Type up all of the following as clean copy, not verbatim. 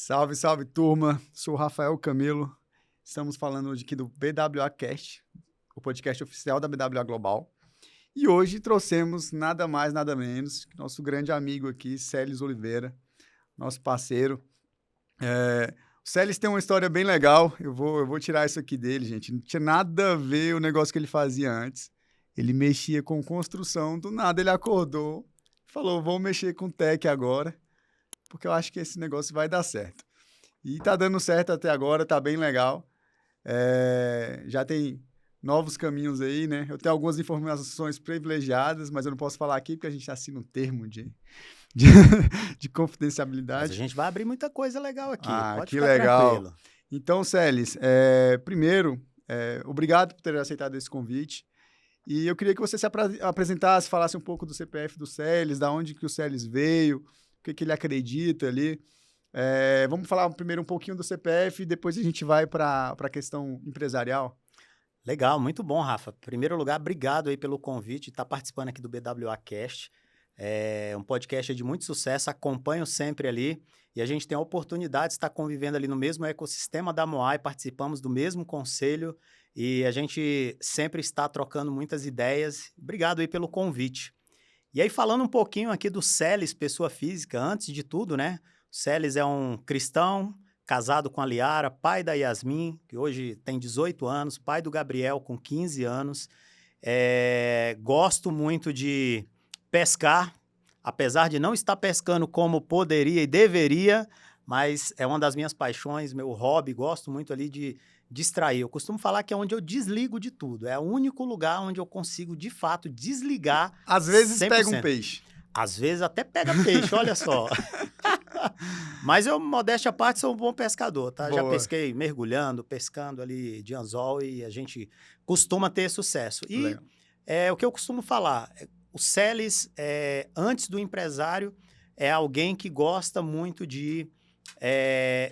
Salve, salve, turma. Sou o Rafael Camelo. Estamos falando hoje aqui do BWA Cast, o podcast oficial da BWA Global. E hoje trouxemos nada mais, nada menos que nosso grande amigo aqui, Celes Oliveira, nosso parceiro. O Celes tem uma história bem legal. Eu vou tirar isso aqui dele, gente. Não tinha nada a ver o negócio que ele fazia antes. Ele mexia com construção. Do nada ele acordou, falou, vou mexer com tech agora, porque eu acho que esse negócio vai dar certo. E tá dando certo até agora, tá bem legal. Já tem novos caminhos aí, né? Eu tenho algumas informações privilegiadas, mas eu não posso falar aqui porque a gente assina um termo de confidencialidade. Mas a gente vai abrir muita coisa legal aqui, pode que ficar legal. tranquilo. Então, Celes, primeiro, obrigado por ter aceitado esse convite. E eu queria que você se apresentasse, falasse um pouco do CPF do Celes, da onde que o Celes veio, o que ele acredita ali. Vamos falar primeiro um pouquinho do CPF e depois a gente vai para a questão empresarial. Legal, muito bom, Rafa. Em primeiro lugar, obrigado aí pelo convite, estar participando aqui do BWA Cast. É um podcast de muito sucesso, acompanho sempre ali e a gente tem a oportunidade de estar convivendo ali no mesmo ecossistema da Moai, participamos do mesmo conselho e a gente sempre está trocando muitas ideias. Obrigado aí pelo convite. E aí, falando um pouquinho aqui do Celes, pessoa física, antes de tudo, né? O Celes é um cristão, casado com a Liara, pai da Yasmin, que hoje tem 18 anos, pai do Gabriel, com 15 anos. Gosto muito de pescar, apesar de não estar pescando como poderia e deveria, mas é uma das minhas paixões, meu hobby, gosto muito ali de distrair. Eu costumo falar que é onde eu desligo de tudo, é o único lugar onde eu consigo, de fato, desligar. Às vezes 100%. pega um peixe. Às vezes até pega peixe, olha só. Mas eu, modéstia à parte, sou um bom pescador, tá? Boa. Já pesquei mergulhando, pescando ali de anzol e a gente costuma ter sucesso. E o que eu costumo falar, o Celes, antes do empresário, é alguém que gosta muito de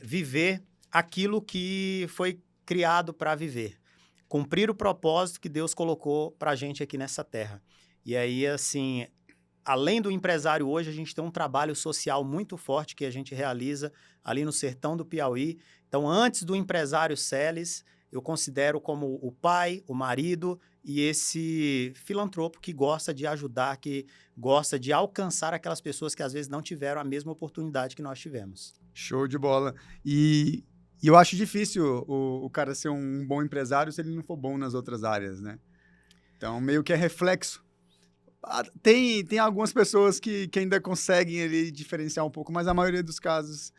viver aquilo que foi criado para viver. Cumprir o propósito que Deus colocou para a gente aqui nessa terra. E aí, assim, além do empresário hoje, a gente tem um trabalho social muito forte que a gente realiza ali no sertão do Piauí. Então, antes do empresário Celes, eu considero como o pai, o marido e esse filantropo que gosta de ajudar, que gosta de alcançar aquelas pessoas que às vezes não tiveram a mesma oportunidade que nós tivemos. Show de bola. E eu acho difícil o cara ser um bom empresário se ele não for bom nas outras áreas, né? Então, meio que é reflexo. Tem algumas pessoas que ainda conseguem ali diferenciar um pouco, mas a maioria dos casos,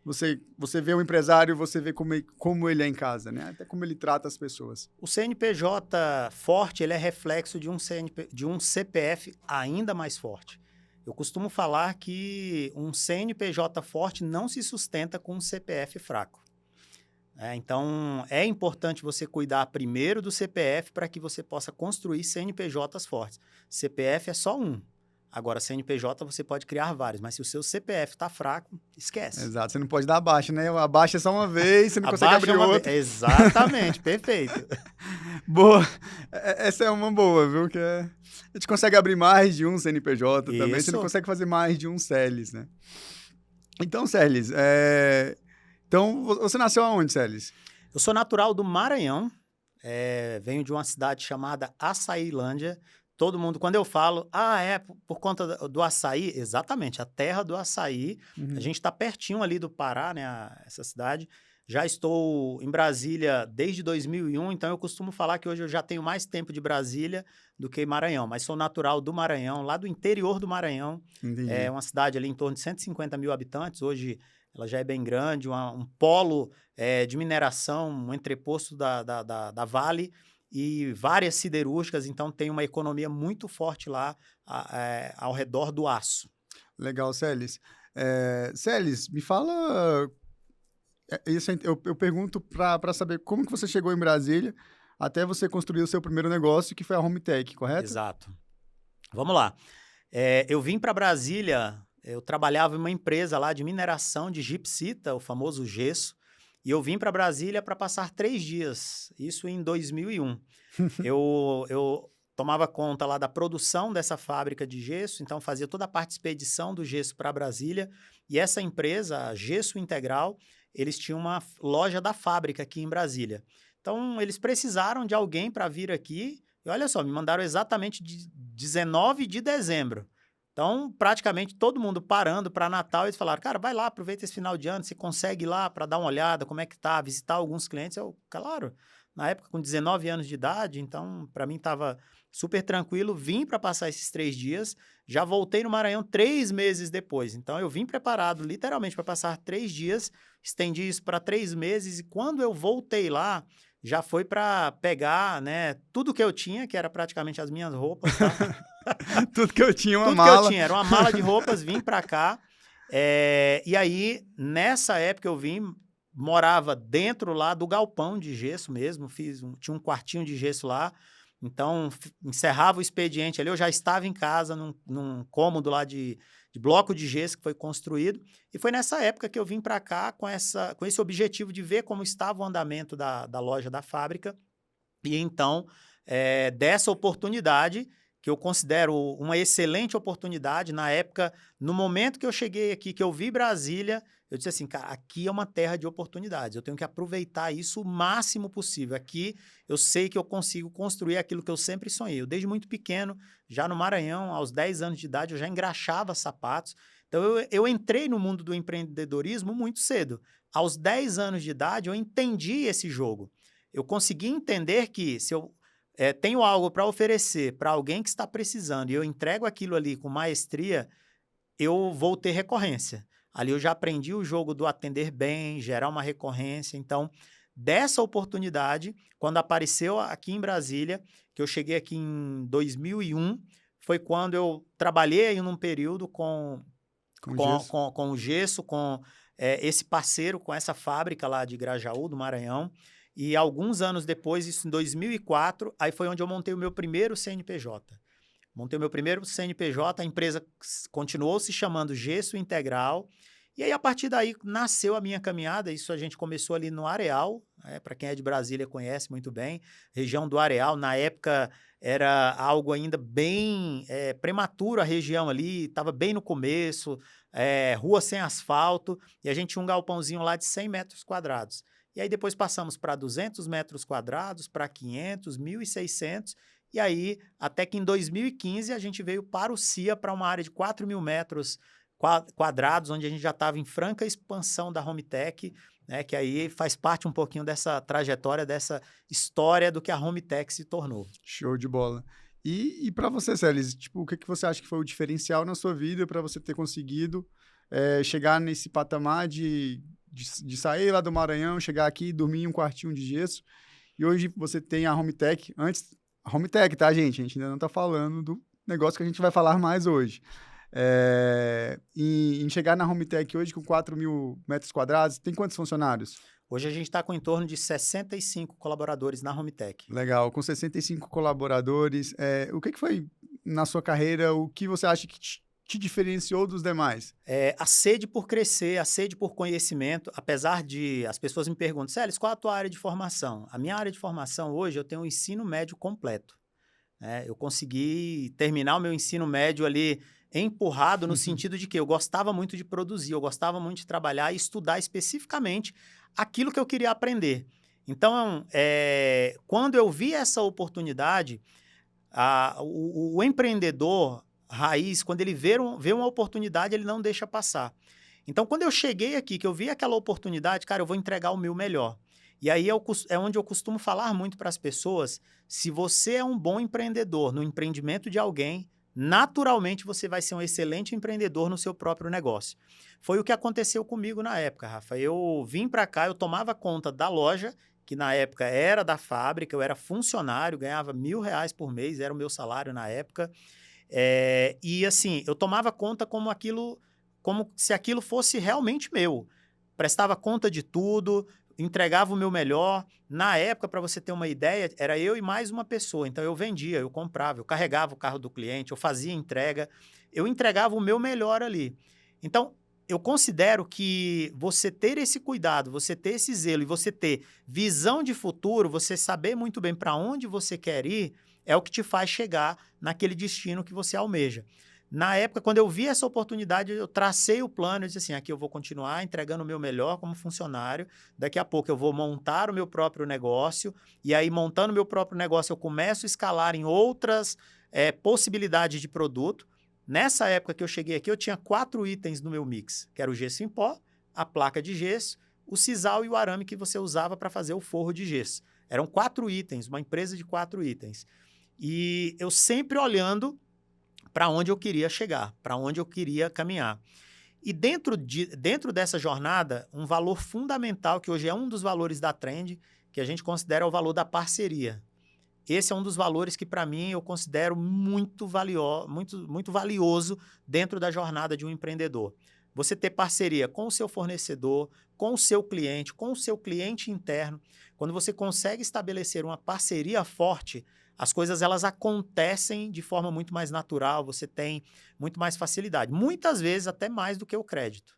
você vê o empresário, você vê como ele é em casa, né? Até como ele trata as pessoas. O CNPJ forte, ele é reflexo de um CPF ainda mais forte. Eu costumo falar que um CNPJ forte não se sustenta com um CPF fraco. Então, é importante você cuidar primeiro do CPF para que você possa construir CNPJs fortes. CPF é só um. Agora, CNPJ você pode criar vários, mas se o seu CPF está fraco, esquece. Exato, você não pode dar baixa, né? A baixa é só uma vez, você não consegue abrir outra. Exatamente, perfeito. Boa, essa é uma boa, viu? Que a gente consegue abrir mais de um CNPJ também, você não consegue fazer mais de um Celes, né? Então, Celes, então, você nasceu aonde, Celes? Eu sou natural do Maranhão, venho de uma cidade chamada Açailândia. Todo mundo, quando eu falo, por conta do açaí, exatamente, a terra do açaí. A gente está pertinho ali do Pará, né, essa cidade. Já estou em Brasília desde 2001, então eu costumo falar que hoje eu já tenho mais tempo de Brasília do que Maranhão, mas sou natural do Maranhão, lá do interior do Maranhão. Entendi. É uma cidade ali em torno de 150 mil habitantes, hoje ela já é bem grande, um polo de mineração, um entreposto da Vale e várias siderúrgicas, então tem uma economia muito forte lá ao redor do aço. Legal, Celes. Celes, me fala... Eu pergunto para saber como que você chegou em Brasília até você construir o seu primeiro negócio, que foi a Hometech, correto? Exato. Vamos lá. Eu vim para Brasília, eu trabalhava em uma empresa lá de mineração de gipsita, o famoso gesso, e eu vim para Brasília para passar 3 dias, isso em 2001. Eu tomava conta lá da produção dessa fábrica de gesso, então fazia toda a parte de expedição do gesso para Brasília. E essa empresa, a Gesso Integral, eles tinham uma loja da fábrica aqui em Brasília. Então, eles precisaram de alguém para vir aqui. E olha só, me mandaram exatamente de 19 de dezembro. Então, praticamente todo mundo parando para Natal, eles falaram, cara, vai lá, aproveita esse final de ano, você consegue ir lá para dar uma olhada, como é que tá, visitar alguns clientes. Eu, claro, na época com 19 anos de idade, então para mim estava super tranquilo, vim para passar esses 3 dias, já voltei no Maranhão 3 meses depois. Então eu vim preparado literalmente para passar 3 dias, estendi isso para 3 meses e quando eu voltei lá, já foi para pegar, né, tudo que eu tinha, que era praticamente as minhas roupas, tá? Tudo que eu tinha, uma Tudo mala. que eu tinha, era uma mala de roupas, vim para cá. E aí, nessa época eu vim, morava dentro lá do galpão de gesso mesmo, tinha um quartinho de gesso lá, então encerrava o expediente ali, eu já estava em casa, num cômodo lá de bloco de gesso que foi construído, e foi nessa época que eu vim para cá com esse objetivo de ver como estava o andamento da loja da fábrica, e então, dessa oportunidade, que eu considero uma excelente oportunidade, na época, no momento que eu cheguei aqui, que eu vi Brasília, eu disse assim, cara, aqui é uma terra de oportunidades, eu tenho que aproveitar isso o máximo possível. Aqui eu sei que eu consigo construir aquilo que eu sempre sonhei. Eu, desde muito pequeno, já no Maranhão, aos 10 anos de idade, eu já engraxava sapatos. Então, eu entrei no mundo do empreendedorismo muito cedo. Aos 10 anos de idade, eu entendi esse jogo. Eu consegui entender que se eu tenho algo para oferecer para alguém que está precisando e eu entrego aquilo ali com maestria, eu vou ter recorrência. Ali eu já aprendi o jogo do atender bem, gerar uma recorrência. Então, dessa oportunidade, quando apareceu aqui em Brasília, que eu cheguei aqui em 2001, foi quando eu trabalhei aí num período com o gesso, com esse parceiro, com essa fábrica lá de Grajaú, do Maranhão. E alguns anos depois, isso em 2004, aí foi onde eu montei o meu primeiro CNPJ. Montei o meu primeiro CNPJ, a empresa continuou se chamando Gesso Integral. E aí, a partir daí, nasceu a minha caminhada. Isso a gente começou ali no Areal, para quem é de Brasília conhece muito bem. Região do Areal, na época, era algo ainda bem prematuro a região ali, estava bem no começo, rua sem asfalto, e a gente tinha um galpãozinho lá de 100 metros quadrados. E aí depois passamos para 200 metros quadrados, para 500, 1.600, e aí até que em 2015 a gente veio para o CIA, para uma área de 4.000 metros quadrados, onde a gente já estava em franca expansão da Hometech, né, que aí faz parte um pouquinho dessa trajetória, dessa história do que a Hometech se tornou. Show de bola. E para você, Celes, tipo, o que você acha que foi o diferencial na sua vida para você ter conseguido chegar nesse patamar de sair lá do Maranhão, chegar aqui, dormir em um quartinho de gesso, e hoje você tem a Hometech, a Hometech, tá, gente? A gente ainda não está falando do negócio que a gente vai falar mais hoje. Em chegar na Hometech hoje com 4.000 metros quadrados, tem quantos funcionários? Hoje a gente está com em torno de 65 colaboradores na Hometech. Legal, com 65 colaboradores. O que foi na sua carreira, o que você acha que te diferenciou dos demais? A sede por crescer, a sede por conhecimento, apesar de as pessoas me perguntam, Celes, qual a tua área de formação? A minha área de formação hoje, eu tenho um ensino médio completo. Eu consegui terminar o meu ensino médio ali empurrado no sentido de que eu gostava muito de produzir, eu gostava muito de trabalhar e estudar especificamente aquilo que eu queria aprender. Então, quando eu vi essa oportunidade, o empreendedor raiz, quando ele vê uma oportunidade, ele não deixa passar. Então, quando eu cheguei aqui, que eu vi aquela oportunidade, cara, eu vou entregar o meu melhor. E aí é onde eu costumo falar muito para as pessoas, se você é um bom empreendedor no empreendimento de alguém, naturalmente você vai ser um excelente empreendedor no seu próprio negócio. Foi o que aconteceu comigo na época, Rafa. Eu vim para cá, eu tomava conta da loja, que na época era da fábrica, eu era funcionário, ganhava R$1.000 por mês, era o meu salário na época. E assim, eu tomava conta como se aquilo fosse realmente meu. Prestava conta de tudo, entregava o meu melhor. Na época, para você ter uma ideia, era eu e mais uma pessoa. Então, eu vendia, eu comprava, eu carregava o carro do cliente, eu fazia entrega, eu entregava o meu melhor ali. Então, eu considero que você ter esse cuidado, você ter esse zelo e você ter visão de futuro, você saber muito bem para onde você quer ir, é o que te faz chegar naquele destino que você almeja. Na época, quando eu vi essa oportunidade, eu tracei o plano, eu disse assim, aqui eu vou continuar entregando o meu melhor como funcionário, daqui a pouco eu vou montar o meu próprio negócio, e aí montando o meu próprio negócio eu começo a escalar em outras possibilidades de produto. Nessa época que eu cheguei aqui, eu tinha 4 itens no meu mix, que era o gesso em pó, a placa de gesso, o sisal e o arame que você usava para fazer o forro de gesso. Eram 4 itens, uma empresa de 4 itens. E eu sempre olhando para onde eu queria chegar, para onde eu queria caminhar. E dentro dessa jornada, um valor fundamental, que hoje é um dos valores da Trend, que a gente considera o valor da parceria. Esse é um dos valores que, para mim, eu considero muito valioso dentro da jornada de um empreendedor. Você ter parceria com o seu fornecedor, com o seu cliente interno. Quando você consegue estabelecer uma parceria forte, as coisas elas acontecem de forma muito mais natural, você tem muito mais facilidade. Muitas vezes até mais do que o crédito.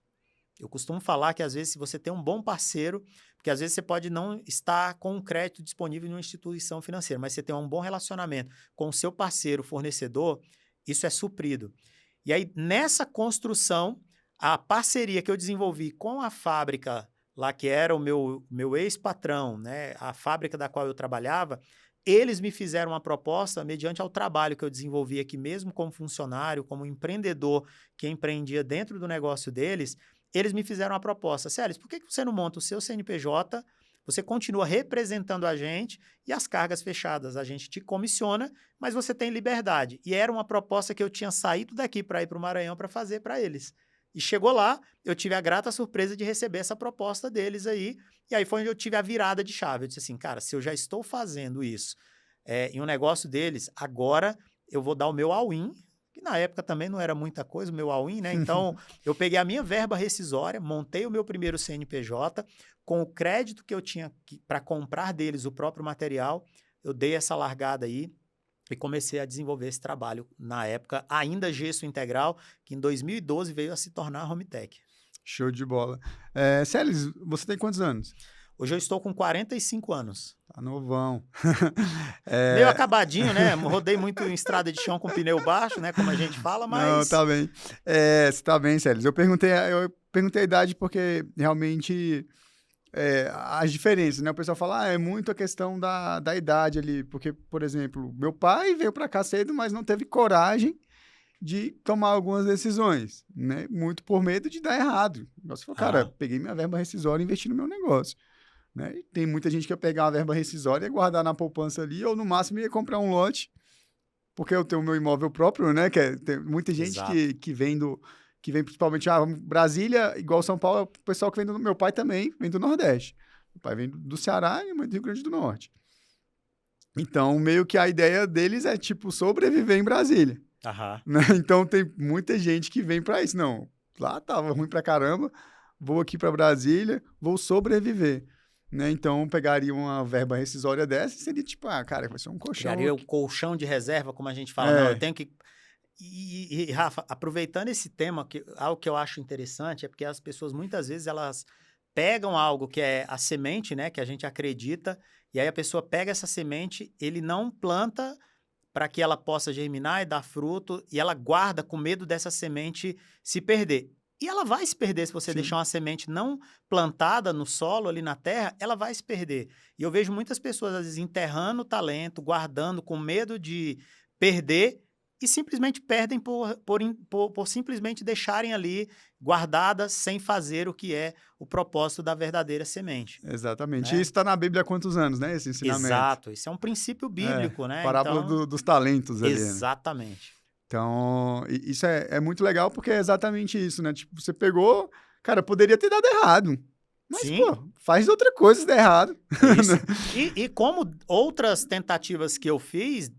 Eu costumo falar que, às vezes, se você tem um bom parceiro, porque às vezes você pode não estar com um crédito disponível em uma instituição financeira, mas você tem um bom relacionamento com o seu parceiro, fornecedor, isso é suprido. E aí, nessa construção, a parceria que eu desenvolvi com a fábrica lá, que era o meu ex-patrão, né, a fábrica da qual eu trabalhava, eles me fizeram uma proposta mediante ao trabalho que eu desenvolvi aqui mesmo como funcionário, como empreendedor que empreendia dentro do negócio deles. Eles me fizeram uma proposta. Célio, por que você não monta o seu CNPJ, você continua representando a gente e as cargas fechadas a gente te comissiona, mas você tem liberdade. E era uma proposta que eu tinha saído daqui para ir para o Maranhão para fazer para eles. E chegou lá, eu tive a grata surpresa de receber essa proposta deles aí, e aí foi onde eu tive a virada de chave. Eu disse assim, cara, se eu já estou fazendo isso em um negócio deles, agora eu vou dar o meu all-in, que na época também não era muita coisa, o meu all-in, né? Então, eu peguei a minha verba rescisória, montei o meu primeiro CNPJ, com o crédito que eu tinha para comprar deles o próprio material, eu dei essa largada aí e comecei a desenvolver esse trabalho, na época, ainda gesso integral, que em 2012 veio a se tornar a Hometech. Show de bola. Celes, você tem quantos anos? Hoje eu estou com 45 anos. Tá novão. Meio acabadinho, né? Rodei muito em estrada de chão com pneu baixo, né? Como a gente fala, mas... Não, tá bem. Você tá bem, Celes. Eu perguntei a idade porque realmente as diferenças, né? O pessoal fala, é muito a questão da idade ali. Porque, por exemplo, meu pai veio pra cá cedo, mas não teve coragem de tomar algumas decisões, né? Muito por medo de dar errado. Você falou, cara, peguei minha verba rescisória e investi no meu negócio. Né? E tem muita gente que ia pegar uma verba rescisória e guardar na poupança ali, ou no máximo ia comprar um lote, porque eu tenho o meu imóvel próprio, né? Tem muita gente que vem principalmente Brasília, igual São Paulo, o pessoal que vem do meu pai também, vem do Nordeste. Meu pai vem do Ceará e minha mãe do Rio Grande do Norte. Então, meio que a ideia deles é, tipo, sobreviver em Brasília. Né? Então, tem muita gente que vem para isso. Não, lá tava ruim pra caramba, vou aqui para Brasília, vou sobreviver. Né? Então, pegaria uma verba rescisória dessa e seria tipo, cara, vai ser um colchão. Criaria o colchão de reserva, como a gente fala. Não, eu tenho que... E, Rafa, aproveitando esse tema, algo que eu acho interessante é porque as pessoas, muitas vezes, elas pegam algo que é a semente, né? Que a gente acredita, e aí a pessoa pega essa semente, ele não planta para que ela possa germinar e dar fruto, e ela guarda com medo dessa semente se perder. E ela vai se perder se você deixar uma semente não plantada no solo, ali na terra, ela vai se perder. E eu vejo muitas pessoas, às vezes, enterrando o talento, guardando com medo de perder e simplesmente perdem por simplesmente deixarem ali guardadas sem fazer o que é o propósito da verdadeira semente. Exatamente. Né? E isso está na Bíblia há quantos anos, né? Esse ensinamento. Exato. Isso é um princípio bíblico, né? Parábola dos talentos ali. Exatamente. Né? Então, isso é muito legal porque é exatamente isso, né? Tipo, você pegou, cara, poderia ter dado errado. Mas, pô, faz outra coisa se der errado. E como outras tentativas que eu fiz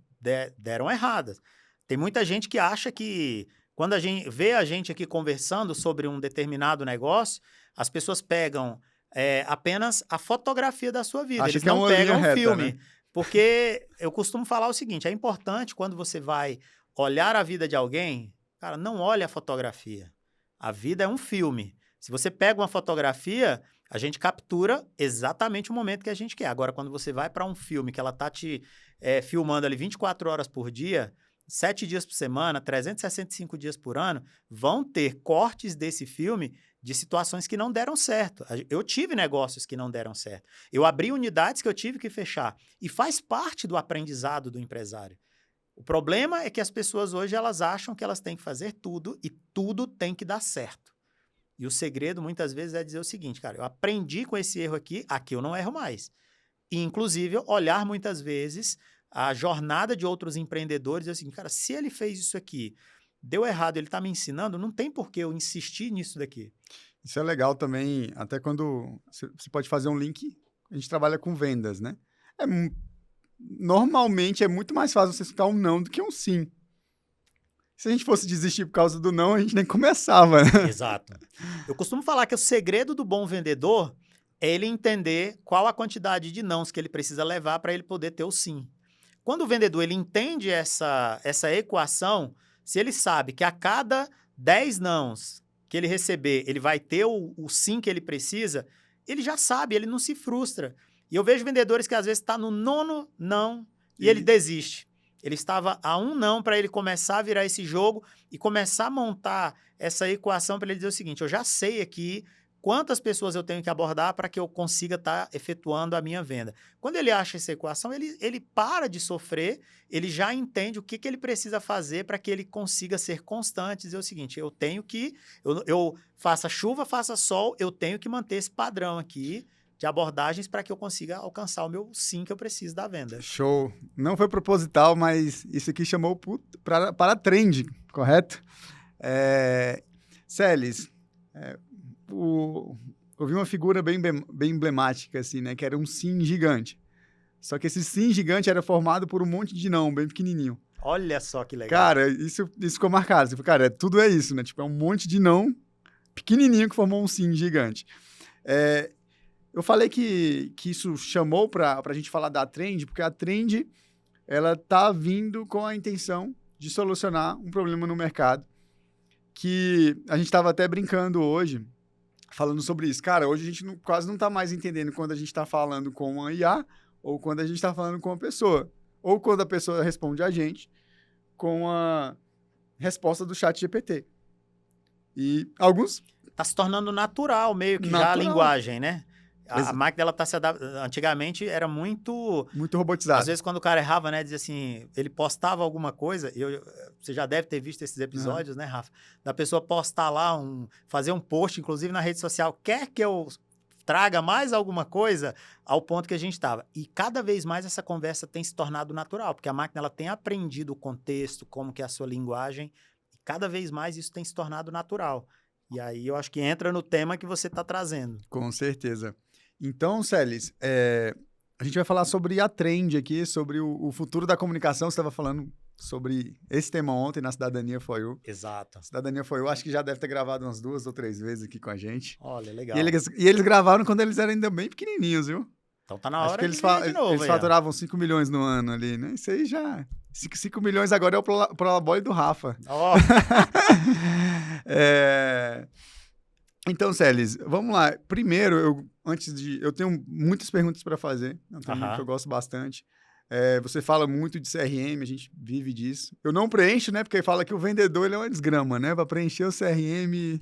deram erradas. Tem muita gente que acha que quando a gente vê a gente aqui conversando sobre um determinado negócio, as pessoas pegam apenas a fotografia da sua vida. Eles não pegam o filme. Né? Porque eu costumo falar o seguinte, é importante quando você vai olhar a vida de alguém, cara, não olhe a fotografia. A vida é um filme. Se você pega uma fotografia, a gente captura exatamente o momento que a gente quer. Agora, quando você vai para um filme que ela tá te filmando ali 24 horas por dia, 7 dias por semana, 365 dias por ano, vão ter cortes desse filme de situações que não deram certo. Eu tive negócios que não deram certo. Eu abri unidades que eu tive que fechar. E faz parte do aprendizado do empresário. O problema é que as pessoas hoje elas acham que elas têm que fazer tudo e tudo tem que dar certo. E o segredo, muitas vezes, é dizer o seguinte, cara, eu aprendi com esse erro aqui eu não erro mais. E, inclusive, olhar muitas vezes a jornada de outros empreendedores e assim, cara, se ele fez isso aqui, deu errado, ele está me ensinando, não tem por que eu insistir nisso daqui. Isso é legal também, até quando você pode fazer um link, a gente trabalha com vendas, né? Normalmente é muito mais fácil você escutar um não do que um sim. Se a gente fosse desistir por causa do não, a gente nem começava, né? Exato. Eu costumo falar que o segredo do bom vendedor é ele entender qual a quantidade de nãos que ele precisa levar para ele poder ter o sim. Quando o vendedor ele entende essa equação, se ele sabe que a cada 10 nãos que ele receber, ele vai ter o sim que ele precisa, ele já sabe, ele não se frustra. E eu vejo vendedores que às vezes estão no 9º não e ele desiste. Ele estava a um não para ele começar a virar esse jogo e começar a montar essa equação para ele dizer o seguinte, eu já sei aqui quantas pessoas eu tenho que abordar para que eu consiga estar efetuando a minha venda. Quando ele acha essa equação, ele para de sofrer, ele já entende o que ele precisa fazer para que ele consiga ser constante e dizer o seguinte, eu tenho que, eu faça chuva, faça sol, eu tenho que manter esse padrão aqui de abordagens para que eu consiga alcançar o meu sim que eu preciso da venda. Show. Não foi proposital, mas isso aqui chamou para trend, correto? Celes, eu vi uma figura bem emblemática, assim, né? Que era um sim gigante. Só que esse sim gigante era formado por um monte de não, bem pequenininho. Olha só que legal. Cara, isso ficou marcado. Cara, tudo é isso, né? Tipo, é um monte de não pequenininho que formou um sim gigante. Eu falei que isso chamou para a gente falar da trend, porque a trend, ela tá vindo com a intenção de solucionar um problema no mercado, que a gente estava até brincando hoje, falando sobre isso. Cara, hoje a gente quase não está mais entendendo quando a gente está falando com uma IA ou quando a gente está falando com uma pessoa. Ou quando a pessoa responde a gente com a resposta do chat GPT. E alguns... Tá se tornando natural, meio que já a linguagem, né? A máquina, ela tá se adaptando. Antigamente era muito robotizado. Às vezes, quando o cara errava, né, dizia assim, ele postava alguma coisa, você já deve ter visto esses episódios, né, Rafa? Da pessoa postar lá, fazer um post, inclusive na rede social, quer que eu traga mais alguma coisa ao ponto que a gente estava. E cada vez mais essa conversa tem se tornado natural, porque a máquina ela tem aprendido o contexto, como que é a sua linguagem, e cada vez mais isso tem se tornado natural. E aí eu acho que entra no tema que você está trazendo. Com certeza. Então, Celes, a gente vai falar sobre a trend aqui, sobre o futuro da comunicação. Você estava falando sobre esse tema ontem na Cidadania For You. Exato. Cidadania For You, acho que já deve ter gravado umas 2 ou 3 vezes aqui com a gente. Olha, legal. E eles gravaram quando eles eram ainda bem pequenininhos, viu? Então tá na hora acho que de novo. Eles faturavam 5 milhões no ano ali, né? Isso aí já... 5 milhões agora é o Prolabore do Rafa. Oh. Então, Celes, vamos lá. Primeiro, eu tenho muitas perguntas para fazer. É um tema que eu gosto bastante. Você fala muito de CRM, a gente vive disso. Eu não preencho, né? Porque fala que o vendedor ele é uma desgrama, né? Para preencher o CRM...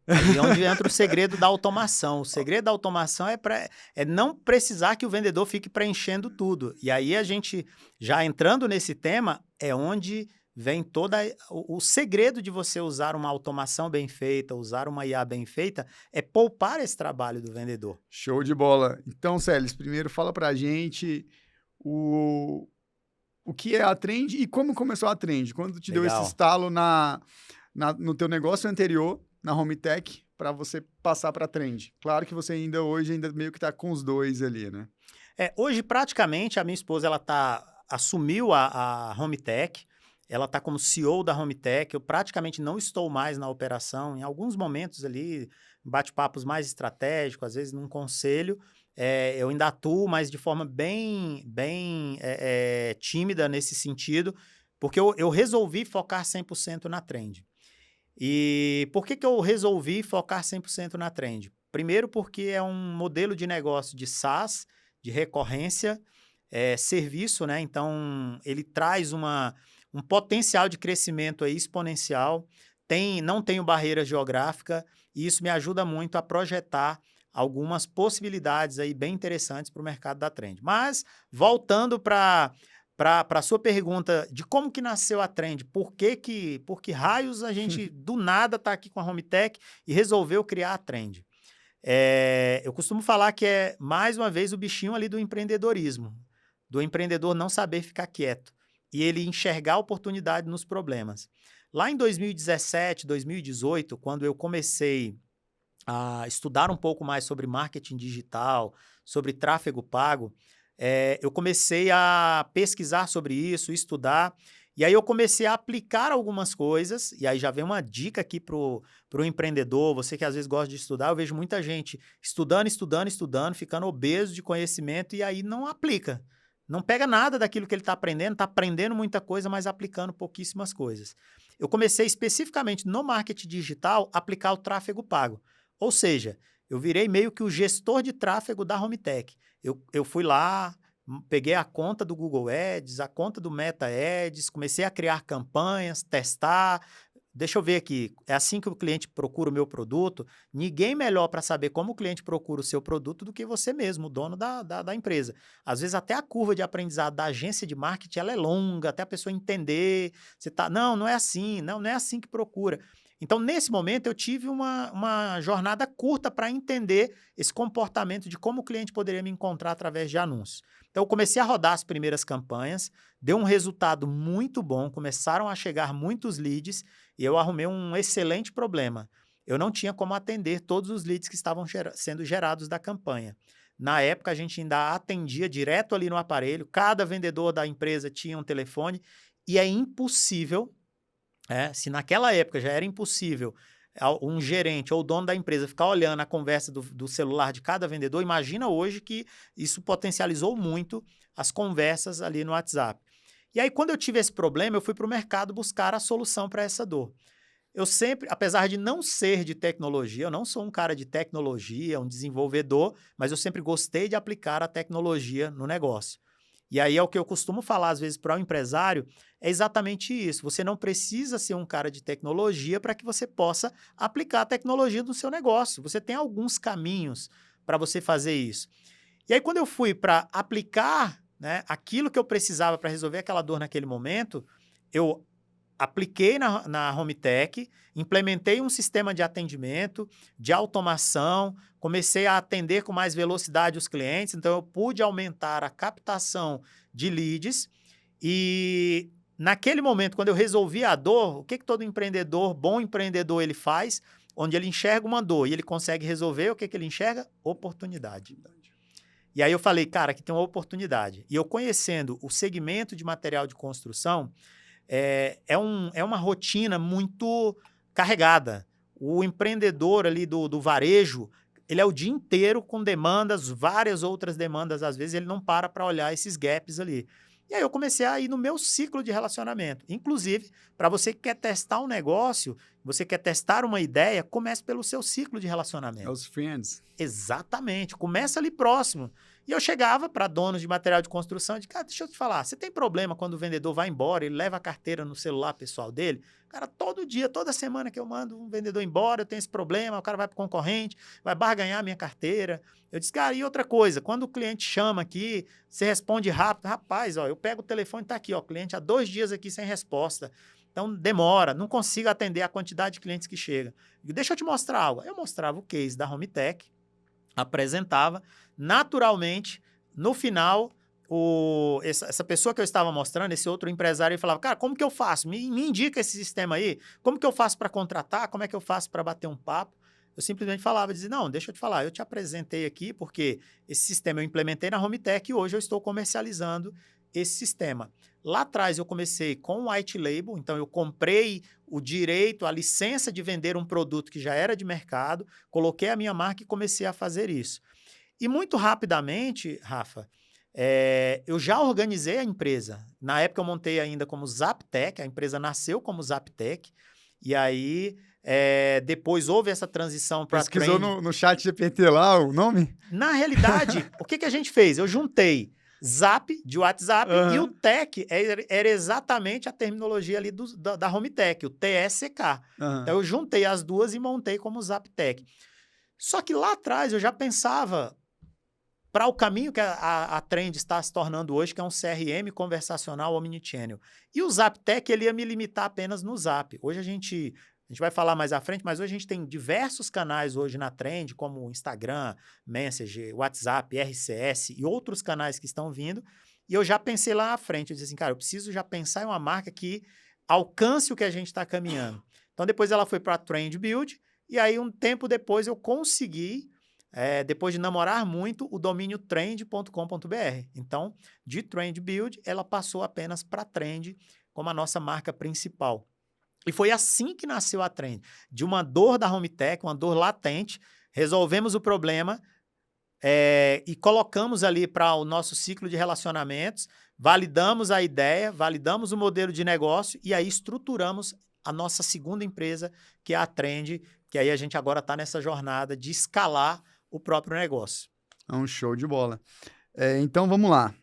Aí é onde entra o segredo da automação. O segredo da automação é não precisar que o vendedor fique preenchendo tudo. E aí a gente, já entrando nesse tema, é onde vem todo o segredo de você usar uma automação bem feita, usar uma IA bem feita, é poupar esse trabalho do vendedor. Show de bola. Então, Celes, primeiro fala pra gente o que é a trend e como começou a trend. Quando te deu esse estalo no teu negócio anterior, na HomeTech, para você passar para a trend. Claro que você hoje meio que está com os dois ali, né? Hoje, praticamente, a minha esposa assumiu a HomeTech, ela está como CEO da HomeTech, eu praticamente não estou mais na operação, em alguns momentos ali, bate-papos mais estratégicos, às vezes num conselho, eu ainda atuo, mas de forma bem tímida nesse sentido, porque eu resolvi focar 100% na trend. E por que eu resolvi focar 100% na Trend? Primeiro porque é um modelo de negócio de SaaS, de recorrência, serviço, né? Então, ele traz um potencial de crescimento aí exponencial, não tenho barreira geográfica, e isso me ajuda muito a projetar algumas possibilidades aí bem interessantes para o mercado da Trend. Mas, voltando para a sua pergunta de como que nasceu a Trend, por que raios a gente do nada está aqui com a Home Tech e resolveu criar a Trend? Eu costumo falar que é, mais uma vez, o bichinho ali do empreendedorismo, do empreendedor não saber ficar quieto e ele enxergar a oportunidade nos problemas. Lá em 2017, 2018, quando eu comecei a estudar um pouco mais sobre marketing digital, sobre tráfego pago, eu comecei a pesquisar sobre isso, estudar, e aí eu comecei a aplicar algumas coisas, e aí já vem uma dica aqui para o empreendedor, você que às vezes gosta de estudar, eu vejo muita gente estudando, ficando obeso de conhecimento, e aí não aplica. Não pega nada daquilo que ele está aprendendo muita coisa, mas aplicando pouquíssimas coisas. Eu comecei especificamente no marketing digital a aplicar o tráfego pago. Ou seja, eu virei meio que o gestor de tráfego da Home Tech. Eu fui lá, peguei a conta do Google Ads, a conta do Meta Ads, comecei a criar campanhas, testar. Deixa eu ver aqui, é assim que o cliente procura o meu produto? Ninguém melhor para saber como o cliente procura o seu produto do que você mesmo, o dono da empresa. Às vezes até a curva de aprendizado da agência de marketing ela é longa, até a pessoa entender. Não é assim, não é assim que procura. Então, nesse momento, eu tive uma jornada curta para entender esse comportamento de como o cliente poderia me encontrar através de anúncios. Então, eu comecei a rodar as primeiras campanhas, deu um resultado muito bom, começaram a chegar muitos leads e eu arrumei um excelente problema. Eu não tinha como atender todos os leads que estavam sendo gerados da campanha. Na época, a gente ainda atendia direto ali no aparelho, cada vendedor da empresa tinha um telefone e é impossível. Se naquela época já era impossível um gerente ou o dono da empresa ficar olhando a conversa do celular de cada vendedor, imagina hoje que isso potencializou muito as conversas ali no WhatsApp. E aí, quando eu tive esse problema, eu fui para o mercado buscar a solução para essa dor. Eu sempre, apesar de não ser de tecnologia, eu não sou um cara de tecnologia, um desenvolvedor, mas eu sempre gostei de aplicar a tecnologia no negócio. E aí é o que eu costumo falar, às vezes, para o empresário, é exatamente isso. Você não precisa ser um cara de tecnologia para que você possa aplicar a tecnologia no seu negócio. Você tem alguns caminhos para você fazer isso. E aí, quando eu fui para aplicar, né, aquilo que eu precisava para resolver aquela dor naquele momento, eu apliquei na Home Tech, implementei um sistema de atendimento, de automação, comecei a atender com mais velocidade os clientes, então eu pude aumentar a captação de leads e naquele momento, quando eu resolvi a dor, o que todo empreendedor, bom empreendedor, ele faz? Onde ele enxerga uma dor e ele consegue resolver, o que ele enxerga? Oportunidade. E aí eu falei, cara, aqui tem uma oportunidade. E eu conhecendo o segmento de material de construção, é uma rotina muito carregada. O empreendedor ali do varejo, ele é o dia inteiro com demandas, várias outras demandas, às vezes ele não para olhar esses gaps ali. E aí eu comecei a ir no meu ciclo de relacionamento. Inclusive, para você que quer testar um negócio, você quer testar uma ideia, comece pelo seu ciclo de relacionamento. É os friends. Exatamente, começa ali próximo. E eu chegava para donos de material de construção e disse, cara, deixa eu te falar, você tem problema quando o vendedor vai embora, ele leva a carteira no celular pessoal dele? Cara, todo dia, toda semana que eu mando um vendedor embora, eu tenho esse problema, o cara vai para o concorrente, vai barganhar a minha carteira. Eu disse, cara, e outra coisa, quando o cliente chama aqui, você responde rápido, rapaz, ó, eu pego o telefone e está aqui, ó, cliente há 2 dias aqui sem resposta. Então, demora, não consigo atender a quantidade de clientes que chega. Eu digo, deixa eu te mostrar algo. Eu mostrava o case da Home Tech, apresentava, naturalmente, no final, essa pessoa que eu estava mostrando, esse outro empresário, ele falava, cara, como que eu faço? Me indica esse sistema aí, como que eu faço para contratar, como é que eu faço para bater um papo? Eu simplesmente falava, dizia, não, deixa eu te falar, eu te apresentei aqui porque esse sistema eu implementei na Home Tech e hoje eu estou comercializando esse sistema. Lá atrás eu comecei com o white label, então eu comprei o direito, a licença de vender um produto que já era de mercado, coloquei a minha marca e comecei a fazer isso. E muito rapidamente, Rafa, eu já organizei a empresa. Na época eu montei ainda como Zaptec, a empresa nasceu como Zaptec, E aí, depois houve essa transição para Pesquisou Trend. no chat GPT lá o nome? Na realidade, o que a gente fez? Eu juntei Zap, de WhatsApp, e o Tech era exatamente a terminologia ali da Home Tech, o TSK. Então, eu juntei as duas e montei como Zap Tech. Só que lá atrás, eu já pensava para o caminho que a Trend está se tornando hoje, que é um CRM conversacional omnichannel. E o Zap Tech, ele ia me limitar apenas no Zap. Hoje a gente vai falar mais à frente, mas hoje a gente tem diversos canais hoje na Trend, como Instagram, Messenger, WhatsApp, RCS e outros canais que estão vindo. E eu já pensei lá à frente, eu disse assim, cara, eu preciso já pensar em uma marca que alcance o que a gente está caminhando. Então, depois ela foi para a Trend Build, e aí um tempo depois eu consegui, depois de namorar muito, o domínio trend.com.br. Então, de Trend Build, ela passou apenas para a Trend como a nossa marca principal. E foi assim que nasceu a Trend. De uma dor da Home Tech, uma dor latente, resolvemos o problema e colocamos ali para o nosso ciclo de relacionamentos, validamos a ideia, validamos o modelo de negócio e aí estruturamos a nossa segunda empresa, que é a Trend, que aí a gente agora está nessa jornada de escalar o próprio negócio. É um show de bola. Então, vamos lá.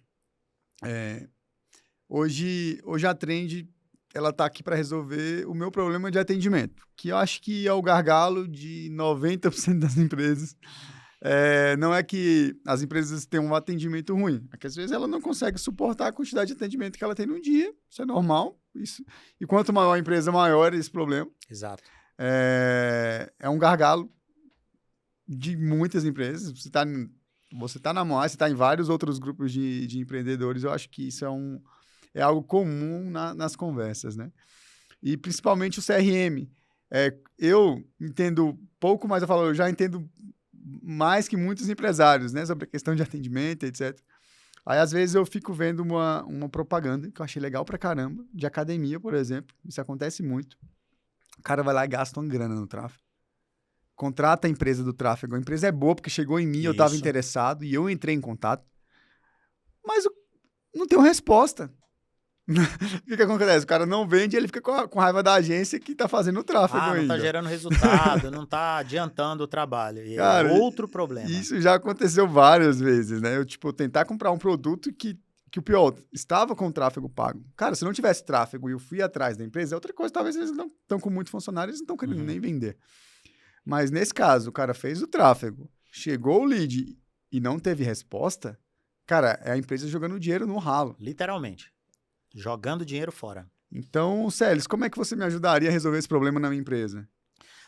Hoje a Trend, ela está aqui para resolver o meu problema de atendimento, que eu acho que é o gargalo de 90% das empresas. Não é que as empresas têm um atendimento ruim, é que às vezes ela não consegue suportar a quantidade de atendimento que ela tem no dia, isso é normal. E quanto maior a empresa, maior é esse problema. Exato. É um gargalo de muitas empresas. Você tá na Moai, você está em vários outros grupos de empreendedores, eu acho que isso é algo comum nas conversas, né? E principalmente o CRM. Eu entendo pouco, mas eu já entendo mais que muitos empresários, né? Sobre a questão de atendimento, etc. Aí, às vezes, eu fico vendo uma propaganda que eu achei legal pra caramba, de academia, por exemplo. Isso acontece muito. O cara vai lá e gasta uma grana no tráfego. Contrata a empresa do tráfego. A empresa é boa porque chegou em mim, eu estava interessado e eu entrei em contato. Mas não tenho resposta. O que acontece? O cara não vende e ele fica com raiva da agência que está fazendo o tráfego ainda. Não está gerando resultado, não está adiantando o trabalho. E cara, é outro problema. Isso já aconteceu várias vezes, né? Eu tentar comprar um produto que o pior, estava com o tráfego pago. Cara, se não tivesse tráfego e eu fui atrás da empresa, é outra coisa. Talvez eles não estão com muito funcionário, eles não estão querendo nem vender. Mas nesse caso, o cara fez o tráfego, chegou o lead e não teve resposta, cara, é a empresa jogando dinheiro no ralo. Literalmente. Jogando dinheiro fora. Então, Célis, como é que você me ajudaria a resolver esse problema na minha empresa?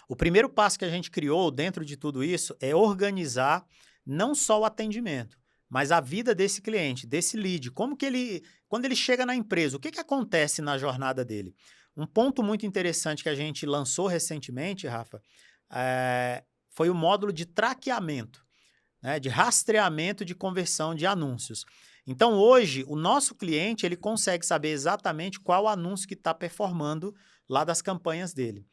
O primeiro passo que a gente criou dentro de tudo isso é organizar não só o atendimento, mas a vida desse cliente, desse lead. Como que quando ele chega na empresa, o que acontece na jornada dele? Um ponto muito interessante que a gente lançou recentemente, Rafa, foi o módulo de traqueamento, né, de rastreamento de conversão de anúncios. Então, hoje, o nosso cliente ele consegue saber exatamente qual anúncio que está performando lá das campanhas dele.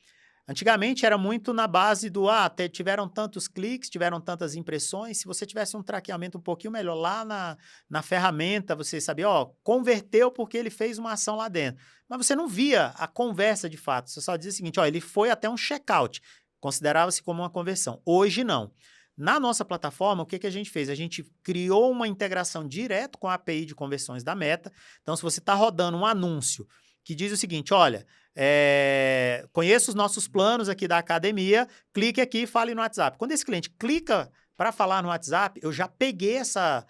Antigamente, era muito na base do, tiveram tantos cliques, tiveram tantas impressões. Se você tivesse um traqueamento um pouquinho melhor lá na ferramenta, você sabia, converteu porque ele fez uma ação lá dentro. Mas você não via a conversa de fato. Você só dizia o seguinte, ele foi até um checkout. Considerava-se como uma conversão. Hoje, não. Na nossa plataforma, o que a gente fez? A gente criou uma integração direto com a API de conversões da Meta. Então, se você está rodando um anúncio que diz o seguinte, olha, conheça os nossos planos aqui da academia, clique aqui e fale no WhatsApp. Quando esse cliente clica para falar no WhatsApp, eu já peguei essa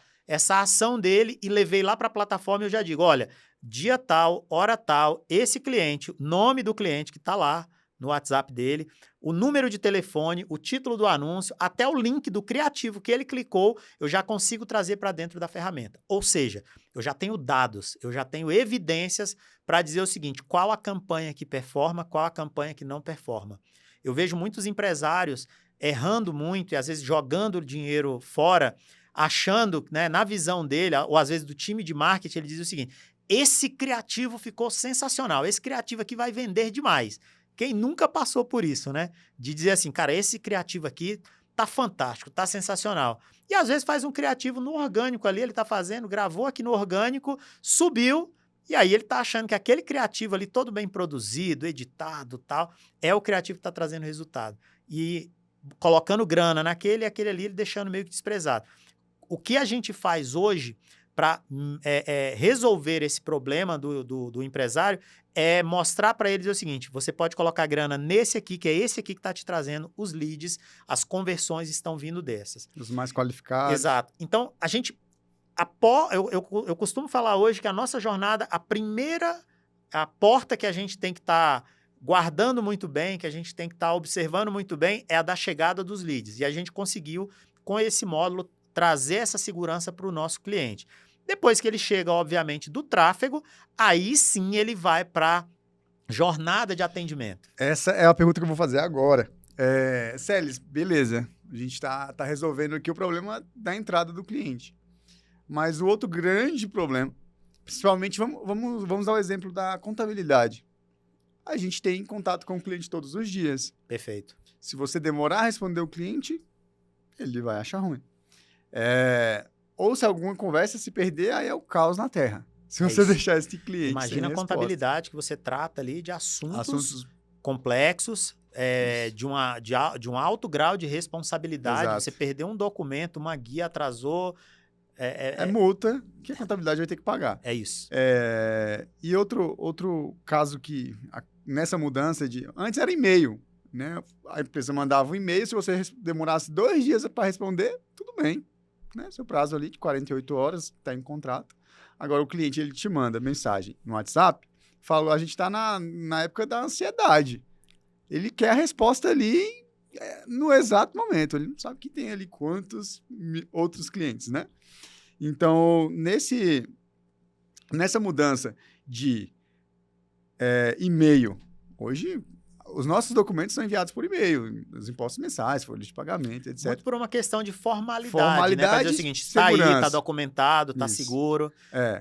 ação dele e levei lá para a plataforma e eu já digo, olha, dia tal, hora tal, esse cliente, o nome do cliente que está lá no WhatsApp dele, o número de telefone, o título do anúncio, até o link do criativo que ele clicou, eu já consigo trazer para dentro da ferramenta. Ou seja, eu já tenho dados, eu já tenho evidências para dizer o seguinte, qual a campanha que performa, qual a campanha que não performa. Eu vejo muitos empresários errando muito e às vezes jogando o dinheiro fora, achando, né, na visão dele, ou às vezes do time de marketing, ele diz o seguinte, esse criativo ficou sensacional, esse criativo aqui vai vender demais. Quem nunca passou por isso, né? De dizer assim, cara, esse criativo aqui tá fantástico, tá sensacional. E às vezes faz um criativo no orgânico ali, ele tá fazendo, gravou aqui no orgânico, subiu, E aí ele está achando que aquele criativo ali, todo bem produzido, editado, tal, é o criativo que está trazendo resultado. E colocando grana naquele e aquele ali ele deixando meio que desprezado. O que a gente faz hoje para resolver esse problema do empresário é mostrar para eles o seguinte: você pode colocar grana nesse aqui, que é esse aqui que está te trazendo os leads, as conversões estão vindo dessas. Os mais qualificados. Exato. Então, a gente... Eu costumo falar hoje que a nossa jornada, a porta que a gente tem que estar guardando muito bem, que a gente tem que estar observando muito bem, é a da chegada dos leads. E a gente conseguiu, com esse módulo, trazer essa segurança para o nosso cliente. Depois que ele chega, obviamente, do tráfego, aí sim ele vai para jornada de atendimento. Essa é a pergunta que eu vou fazer agora. Celes, beleza. A gente está resolvendo aqui o problema da entrada do cliente. Mas o outro grande problema, principalmente, vamos dar o exemplo da contabilidade. A gente tem contato com o cliente todos os dias. Perfeito. Se você demorar a responder o cliente, ele vai achar ruim. Ou se alguma conversa se perder, aí é o caos na terra. Se você deixar esse cliente Imagina sem a contabilidade que você trata ali de assuntos complexos, de um alto grau de responsabilidade. Exato. Você perdeu um documento, uma guia atrasou... É multa que a contabilidade vai ter que pagar. É isso. E outro caso que, nessa mudança antes era e-mail, né? A empresa mandava um e-mail, se você demorasse 2 dias para responder, tudo bem. Né? Seu prazo ali de 48 horas, está em contrato. Agora, o cliente, ele te manda mensagem no WhatsApp, falou, a gente está na época da ansiedade. Ele quer a resposta ali no exato momento. Ele não sabe que tem ali quantos outros clientes, né? Então, nessa mudança de e-mail, hoje os nossos documentos são enviados por e-mail, os impostos mensais, folhas de pagamento, etc. Muito por uma questão de formalidade, Formalidade, né? Para dizer o seguinte, está aí, está documentado, está Isso. seguro,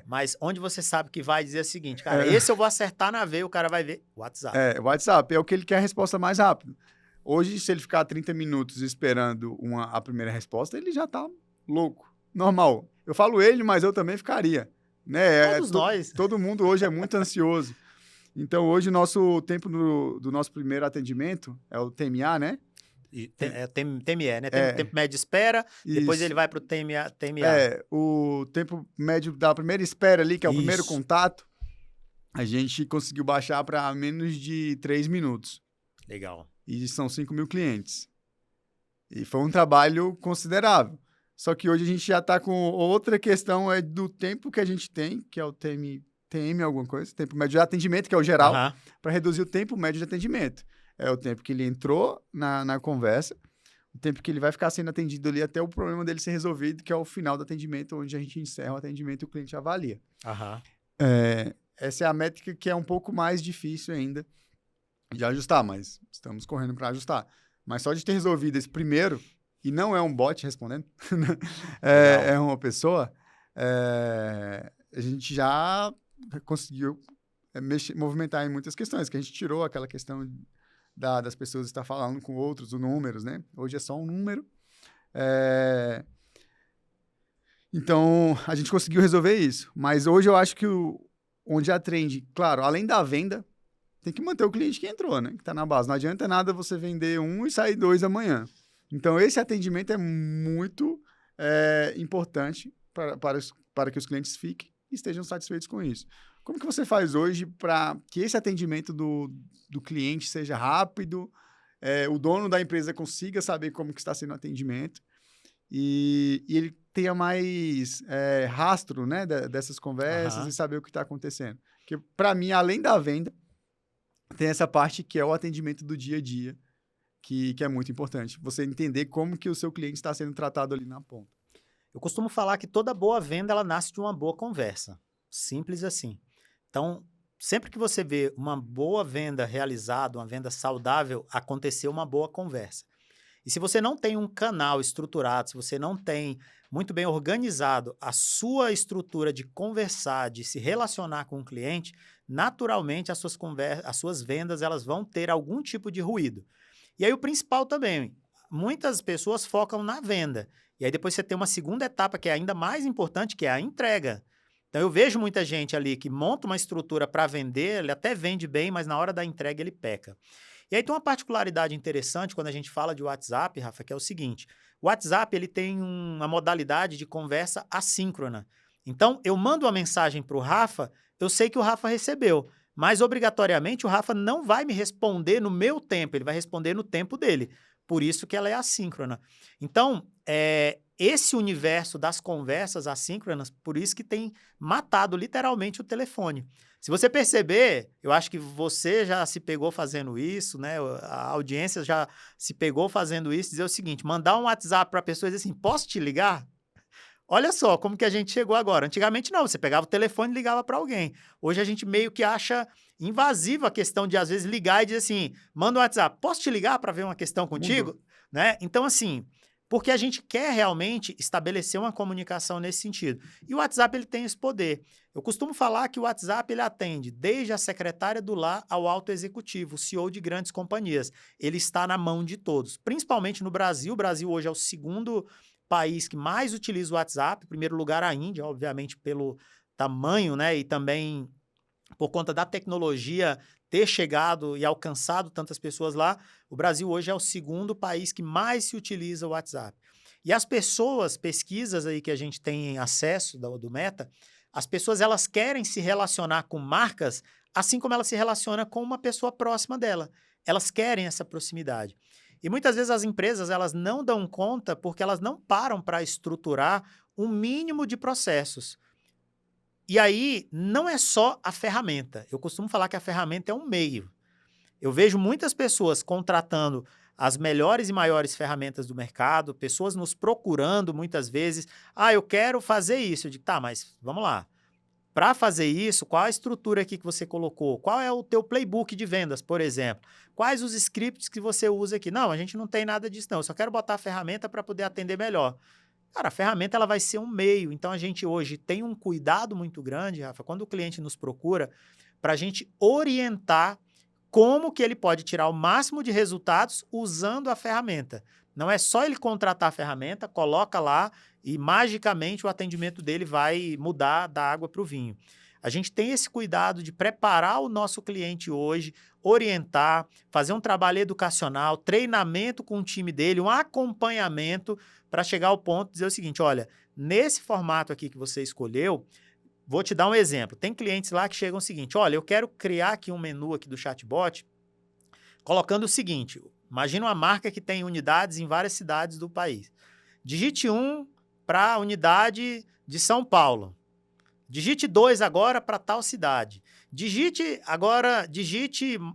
mas onde você sabe que vai dizer o seguinte, cara, esse eu vou acertar na veia, o cara vai ver, WhatsApp. O WhatsApp é o que ele quer a resposta mais rápido. Hoje, se ele ficar 30 minutos esperando a primeira resposta, ele já está louco. Normal. Eu falo ele, mas eu também ficaria. Né? Todos nós. Todo mundo hoje é muito ansioso. Então, hoje, o nosso tempo do nosso primeiro atendimento é o TMA, né? TME, né? Tempo médio de espera, depois Isso. ele vai para o TMA. O tempo médio da primeira espera ali, que é o primeiro contato, a gente conseguiu baixar para menos de 3 minutos. Legal. E são 5.000 clientes. E foi um trabalho considerável. Só que hoje a gente já está com outra questão do tempo que a gente tem, que é o TM alguma coisa, tempo médio de atendimento, que é o geral, para reduzir o tempo médio de atendimento. É o tempo que ele entrou na conversa, o tempo que ele vai ficar sendo atendido ali até o problema dele ser resolvido, que é o final do atendimento, onde a gente encerra o atendimento e o cliente avalia. Essa é a métrica que é um pouco mais difícil ainda de ajustar, mas estamos correndo para ajustar. Mas só de ter resolvido esse primeiro, e não é um bot respondendo, é uma pessoa, a gente já conseguiu movimentar em muitas questões, que a gente tirou aquela questão das pessoas estar falando com outros, os números, né? Hoje é só um número. Então, a gente conseguiu resolver isso. Mas hoje eu acho que onde a trend, claro, além da venda, tem que manter o cliente que entrou, né? Que está na base. Não adianta nada você vender 1 e sair 2 amanhã. Então, esse atendimento é muito importante para que os clientes fiquem e estejam satisfeitos com isso. Como que você faz hoje para que esse atendimento do cliente seja rápido, o dono da empresa consiga saber como que está sendo o atendimento e ele tenha mais rastro, né, dessas conversas e saber o que está acontecendo? Porque, para mim, além da venda, tem essa parte que é o atendimento do dia a dia, que é muito importante. Você entender como que o seu cliente está sendo tratado ali na ponta. Eu costumo falar que toda boa venda, ela nasce de uma boa conversa. Simples assim. Então, sempre que você vê uma boa venda realizada, uma venda saudável, aconteceu uma boa conversa. E se você não tem um canal estruturado, se você não tem muito bem organizado a sua estrutura de conversar, de se relacionar com o cliente, naturalmente as suas vendas elas vão ter algum tipo de ruído. E aí o principal também, muitas pessoas focam na venda. E aí depois você tem uma segunda etapa que é ainda mais importante, que é a entrega. Então, eu vejo muita gente ali que monta uma estrutura para vender, ele até vende bem, mas na hora da entrega ele peca. E aí tem uma particularidade interessante quando a gente fala de WhatsApp, Rafa, que é o seguinte: o WhatsApp ele tem uma modalidade de conversa assíncrona. Então, eu mando uma mensagem para o Rafa, eu sei que o Rafa recebeu, mas obrigatoriamente o Rafa não vai me responder no meu tempo, ele vai responder no tempo dele. Por isso que ela é assíncrona. Então, esse universo das conversas assíncronas, por isso que tem matado literalmente o telefone. Se você perceber, eu acho que você já se pegou fazendo isso, né? A audiência já se pegou fazendo isso, dizer o seguinte: mandar um WhatsApp para a pessoa e dizer assim, posso te ligar? Olha só como que a gente chegou agora. Antigamente não, você pegava o telefone e ligava para alguém. Hoje a gente meio que acha invasiva a questão de às vezes ligar e dizer assim, manda um WhatsApp, posso te ligar para ver uma questão contigo? Né? Então assim, porque a gente quer realmente estabelecer uma comunicação nesse sentido. E o WhatsApp ele tem esse poder. Eu costumo falar que o WhatsApp ele atende desde a secretária do lar ao alto executivo, o CEO de grandes companhias. Ele está na mão de todos, principalmente no Brasil. O Brasil hoje é o segundo país que mais utiliza o WhatsApp, em primeiro lugar a Índia, obviamente pelo tamanho, né, e também por conta da tecnologia ter chegado e alcançado tantas pessoas lá, o Brasil hoje é o segundo país que mais se utiliza o WhatsApp. E as pessoas, pesquisas aí que a gente tem acesso do Meta, as pessoas elas querem se relacionar com marcas assim como ela se relaciona com uma pessoa próxima dela. Elas querem essa proximidade. E muitas vezes as empresas elas não dão conta porque elas não param para estruturar um mínimo de processos. E aí, não é só a ferramenta. Eu costumo falar que a ferramenta é um meio. Eu vejo muitas pessoas contratando as melhores e maiores ferramentas do mercado, pessoas nos procurando muitas vezes. Ah, eu quero fazer isso. Eu digo, tá, mas vamos lá. Para fazer isso, qual a estrutura aqui que você colocou? Qual é o teu playbook de vendas, por exemplo? Quais os scripts que você usa aqui? Não, a gente não tem nada disso, não. Eu só quero botar a ferramenta para poder atender melhor. Cara, a ferramenta ela vai ser um meio. Então, a gente hoje tem um cuidado muito grande, Rafa, quando o cliente nos procura, para a gente orientar como que ele pode tirar o máximo de resultados usando a ferramenta. Não é só ele contratar a ferramenta, coloca lá e magicamente o atendimento dele vai mudar da água para o vinho. A gente tem esse cuidado de preparar o nosso cliente hoje, orientar, fazer um trabalho educacional, treinamento com o time dele, um acompanhamento para chegar ao ponto de dizer o seguinte, olha, nesse formato aqui que você escolheu, vou te dar um exemplo. Tem clientes lá que chegam o seguinte, olha, eu quero criar aqui um menu aqui do chatbot, colocando o seguinte, imagina uma marca que tem unidades em várias cidades do país. Digite 1 para a unidade de São Paulo. Digite 2 agora para tal cidade. Digite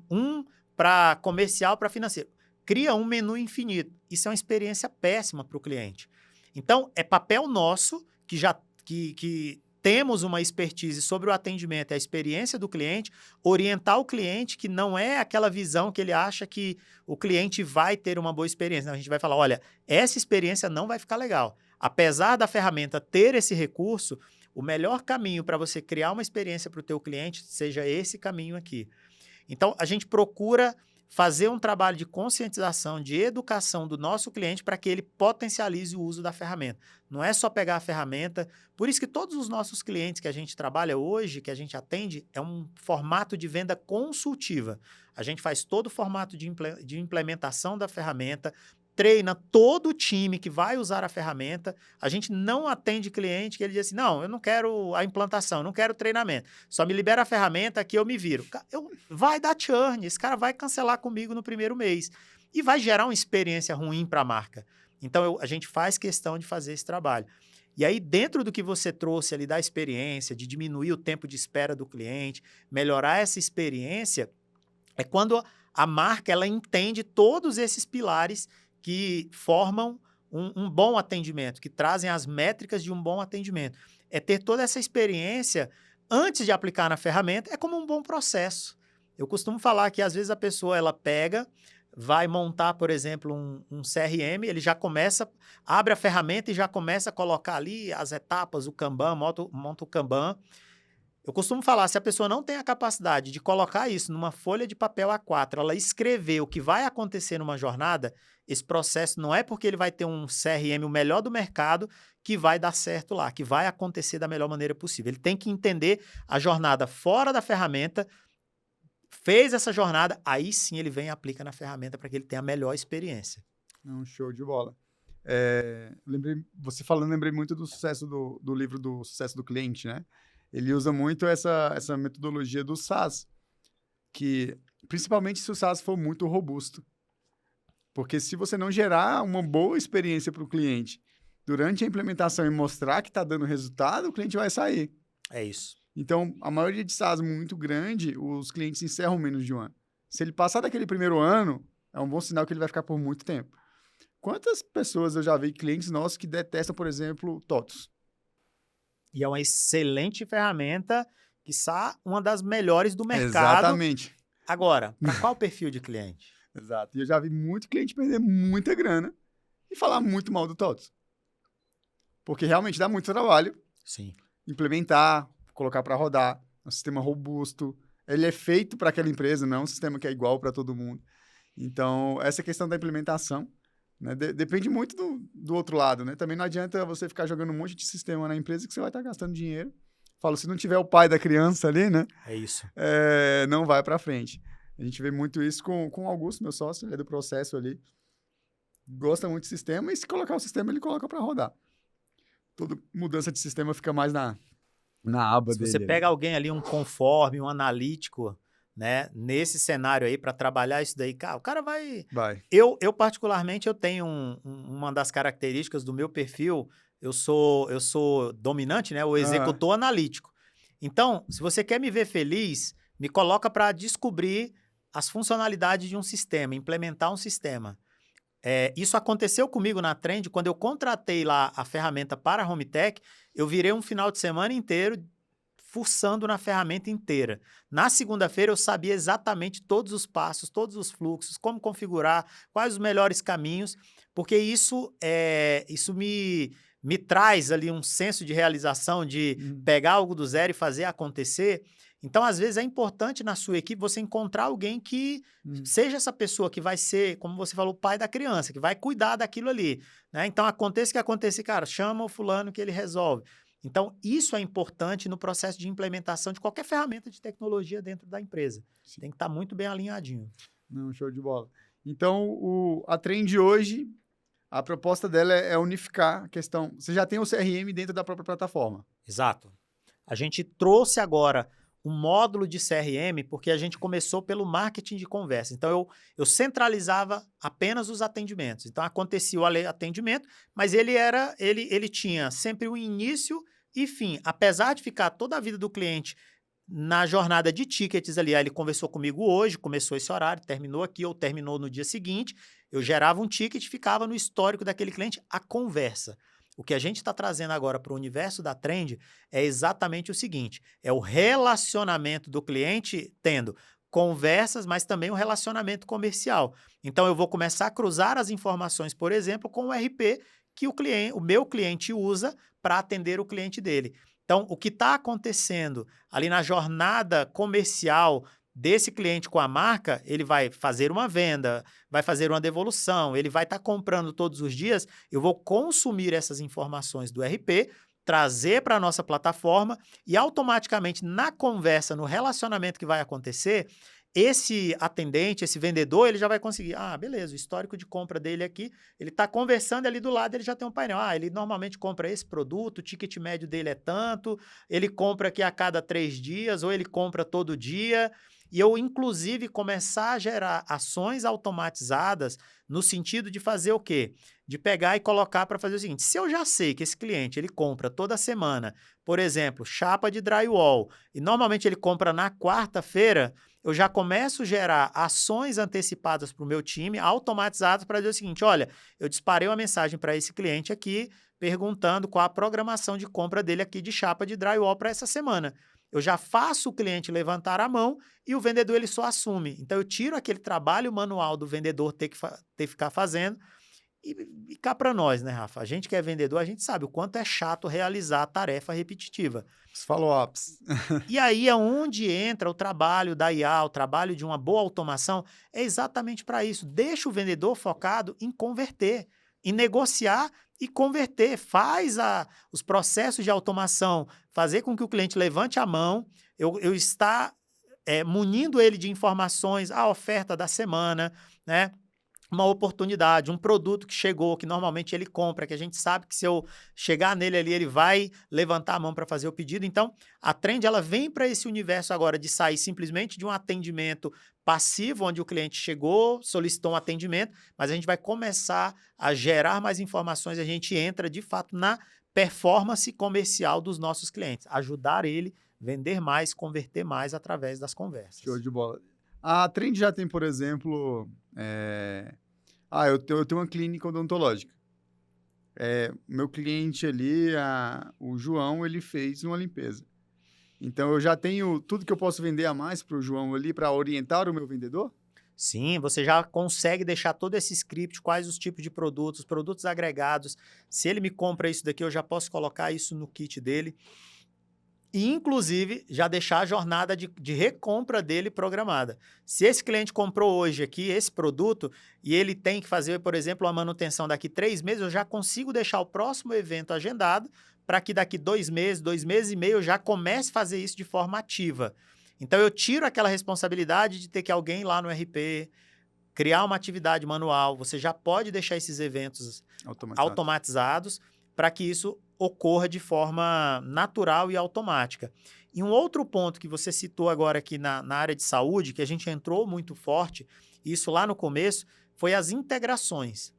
1 para comercial, para financeiro. Cria um menu infinito. Isso é uma experiência péssima para o cliente. Então, é papel nosso que temos uma expertise sobre o atendimento e a experiência do cliente, orientar o cliente que não é aquela visão que ele acha que o cliente vai ter uma boa experiência. Não, a gente vai falar, olha, essa experiência não vai ficar legal. Apesar da ferramenta ter esse recurso, o melhor caminho para você criar uma experiência para o teu cliente seja esse caminho aqui. Então, a gente procura fazer um trabalho de conscientização, de educação do nosso cliente para que ele potencialize o uso da ferramenta. Não é só pegar a ferramenta. Por isso que todos os nossos clientes que a gente trabalha hoje, que a gente atende, é um formato de venda consultiva. A gente faz todo o formato de implementação da ferramenta, treina todo o time que vai usar a ferramenta. A gente não atende cliente que ele diz assim, não, eu não quero a implantação, eu não quero treinamento. Só me libera a ferramenta que eu me viro. Vai dar churn, esse cara vai cancelar comigo no primeiro mês. E vai gerar uma experiência ruim para a marca. Então, a gente faz questão de fazer esse trabalho. E aí, dentro do que você trouxe ali da experiência, de diminuir o tempo de espera do cliente, melhorar essa experiência, é quando a marca ela entende todos esses pilares que formam um bom atendimento, que trazem as métricas de um bom atendimento. É ter toda essa experiência antes de aplicar na ferramenta, é como um bom processo. Eu costumo falar que, às vezes, a pessoa ela pega, vai montar, por exemplo, um CRM, ele já começa, abre a ferramenta e já começa a colocar ali as etapas, o Kanban, monta o Kanban. Eu costumo falar, se a pessoa não tem a capacidade de colocar isso numa folha de papel A4, ela escrever o que vai acontecer numa jornada, esse processo não é porque ele vai ter um CRM o melhor do mercado que vai dar certo lá, que vai acontecer da melhor maneira possível. Ele tem que entender a jornada fora da ferramenta, fez essa jornada, aí sim ele vem e aplica na ferramenta para que ele tenha a melhor experiência. Não, show de bola. Você falando, lembrei muito do sucesso do livro do Sucesso do Cliente, né? Ele usa muito essa metodologia do SaaS, que principalmente se o SaaS for muito robusto. Porque se você não gerar uma boa experiência para o cliente durante a implementação e mostrar que está dando resultado, o cliente vai sair. É isso. Então, a maioria de SaaS muito grande, os clientes encerram menos de um ano. Se ele passar daquele primeiro ano, é um bom sinal que ele vai ficar por muito tempo. Quantas pessoas eu já vi, clientes nossos, que detestam, por exemplo, TOTOS? E é uma excelente ferramenta, quiçá uma das melhores do mercado. Exatamente. Agora, para qual perfil de cliente? Exato. E eu já vi muito cliente perder muita grana e falar muito mal do TOTOS. Porque realmente dá muito trabalho. Sim. Implementar, colocar para rodar. É um sistema robusto. Ele é feito para aquela empresa, não é um sistema que é igual para todo mundo. Então, essa questão da implementação, né, depende muito do outro lado, né? Também não adianta você ficar jogando um monte de sistema na empresa que você vai estar gastando dinheiro. Falo, se não tiver o pai da criança ali, né? É isso. Não vai para frente. A gente vê muito isso com o Augusto, meu sócio, ele é do processo ali. Gosta muito de sistema e se colocar o sistema, ele coloca para rodar. Toda mudança de sistema fica mais na aba dele. Se você pega alguém ali, um conforme, um analítico, né, nesse cenário aí para trabalhar isso daí, cara, o cara vai. Eu particularmente, eu tenho uma das características do meu perfil, eu sou dominante, né, o executor analítico. Então, se você quer me ver feliz, me coloca para descobrir as funcionalidades de um sistema, implementar um sistema. Isso aconteceu comigo na Trend, quando eu contratei lá a ferramenta para a HomeTech, eu virei um final de semana inteiro fuçando na ferramenta inteira. Na segunda-feira, eu sabia exatamente todos os passos, todos os fluxos, como configurar, quais os melhores caminhos, porque isso me traz ali um senso de realização, de pegar algo do zero e fazer acontecer. Então, às vezes, é importante na sua equipe você encontrar alguém que seja essa pessoa que vai ser, como você falou, o pai da criança, que vai cuidar daquilo ali, né? Então, aconteça o que aconteça, cara, chama o fulano que ele resolve. Então, isso é importante no processo de implementação de qualquer ferramenta de tecnologia dentro da empresa. Sim. Tem que estar muito bem alinhadinho. Não, show de bola. Então, a Trend hoje, a proposta dela é unificar a questão. Você já tem o CRM dentro da própria plataforma. Exato. A gente trouxe agora um módulo de CRM, porque a gente começou pelo marketing de conversa. Então, eu centralizava apenas os atendimentos. Então, acontecia o atendimento, mas ele tinha sempre o início e fim. Apesar de ficar toda a vida do cliente na jornada de tickets ali, aí ele conversou comigo hoje, começou esse horário, terminou aqui ou terminou no dia seguinte, eu gerava um ticket e ficava no histórico daquele cliente a conversa. O que a gente está trazendo agora para o universo da Trend é exatamente o seguinte, é o relacionamento do cliente tendo conversas, mas também um relacionamento comercial. Então, eu vou começar a cruzar as informações, por exemplo, com o RP que o meu cliente usa para atender o cliente dele. Então, o que está acontecendo ali na jornada comercial desse cliente com a marca, ele vai fazer uma venda, vai fazer uma devolução, ele vai estar comprando todos os dias, eu vou consumir essas informações do RP, trazer para a nossa plataforma e automaticamente na conversa, no relacionamento que vai acontecer, esse atendente, esse vendedor, ele já vai conseguir, beleza, o histórico de compra dele aqui, ele está conversando ali do lado, ele já tem um painel, ele normalmente compra esse produto, o ticket médio dele é tanto, ele compra aqui a cada 3 dias, ou ele compra todo dia, e eu, inclusive, começar a gerar ações automatizadas no sentido de fazer o quê? De pegar e colocar para fazer o seguinte, se eu já sei que esse cliente, ele compra toda semana, por exemplo, chapa de drywall, e normalmente ele compra na quarta-feira, eu já começo a gerar ações antecipadas para o meu time, automatizadas, para dizer o seguinte, olha, eu disparei uma mensagem para esse cliente aqui, perguntando qual a programação de compra dele aqui de chapa de drywall para essa semana. Eu já faço o cliente levantar a mão e o vendedor ele só assume. Então, eu tiro aquele trabalho manual do vendedor ter que ficar fazendo E cá para nós, né, Rafa? A gente que é vendedor, a gente sabe o quanto é chato realizar a tarefa repetitiva. Os follow-ups. E aí é onde entra o trabalho da IA, o trabalho de uma boa automação, é exatamente para isso. Deixa o vendedor focado em converter, em negociar e converter. Faz os processos de automação, fazer com que o cliente levante a mão, eu estar munindo ele de informações, a oferta da semana, né? Uma oportunidade, um produto que chegou, que normalmente ele compra, que a gente sabe que se eu chegar nele ali, ele vai levantar a mão para fazer o pedido. Então, a Trend, ela vem para esse universo agora de sair simplesmente de um atendimento passivo, onde o cliente chegou, solicitou um atendimento, mas a gente vai começar a gerar mais informações, a gente entra, de fato, na performance comercial dos nossos clientes, ajudar ele a vender mais, converter mais através das conversas. Show de bola. A Trend já tem, por exemplo... eu tenho uma clínica odontológica. Meu cliente ali, o João, ele fez uma limpeza. Então, eu já tenho tudo que eu posso vender a mais para o João ali para orientar o meu vendedor? Sim, você já consegue deixar todo esse script, quais os tipos de produtos, produtos agregados. Se ele me compra isso daqui, eu já posso colocar isso no kit dele. E, inclusive, já deixar a jornada de recompra dele programada. Se esse cliente comprou hoje aqui esse produto e ele tem que fazer, por exemplo, uma manutenção daqui 3 meses, eu já consigo deixar o próximo evento agendado para que daqui 2 meses, 2 meses e meio, eu já comece a fazer isso de forma ativa. Então, eu tiro aquela responsabilidade de ter que alguém lá no RP criar uma atividade manual. Você já pode deixar esses eventos automatizados para que isso ocorra de forma natural e automática. E um outro ponto que você citou agora aqui na área de saúde, que a gente entrou muito forte, isso lá no começo, foi as integrações.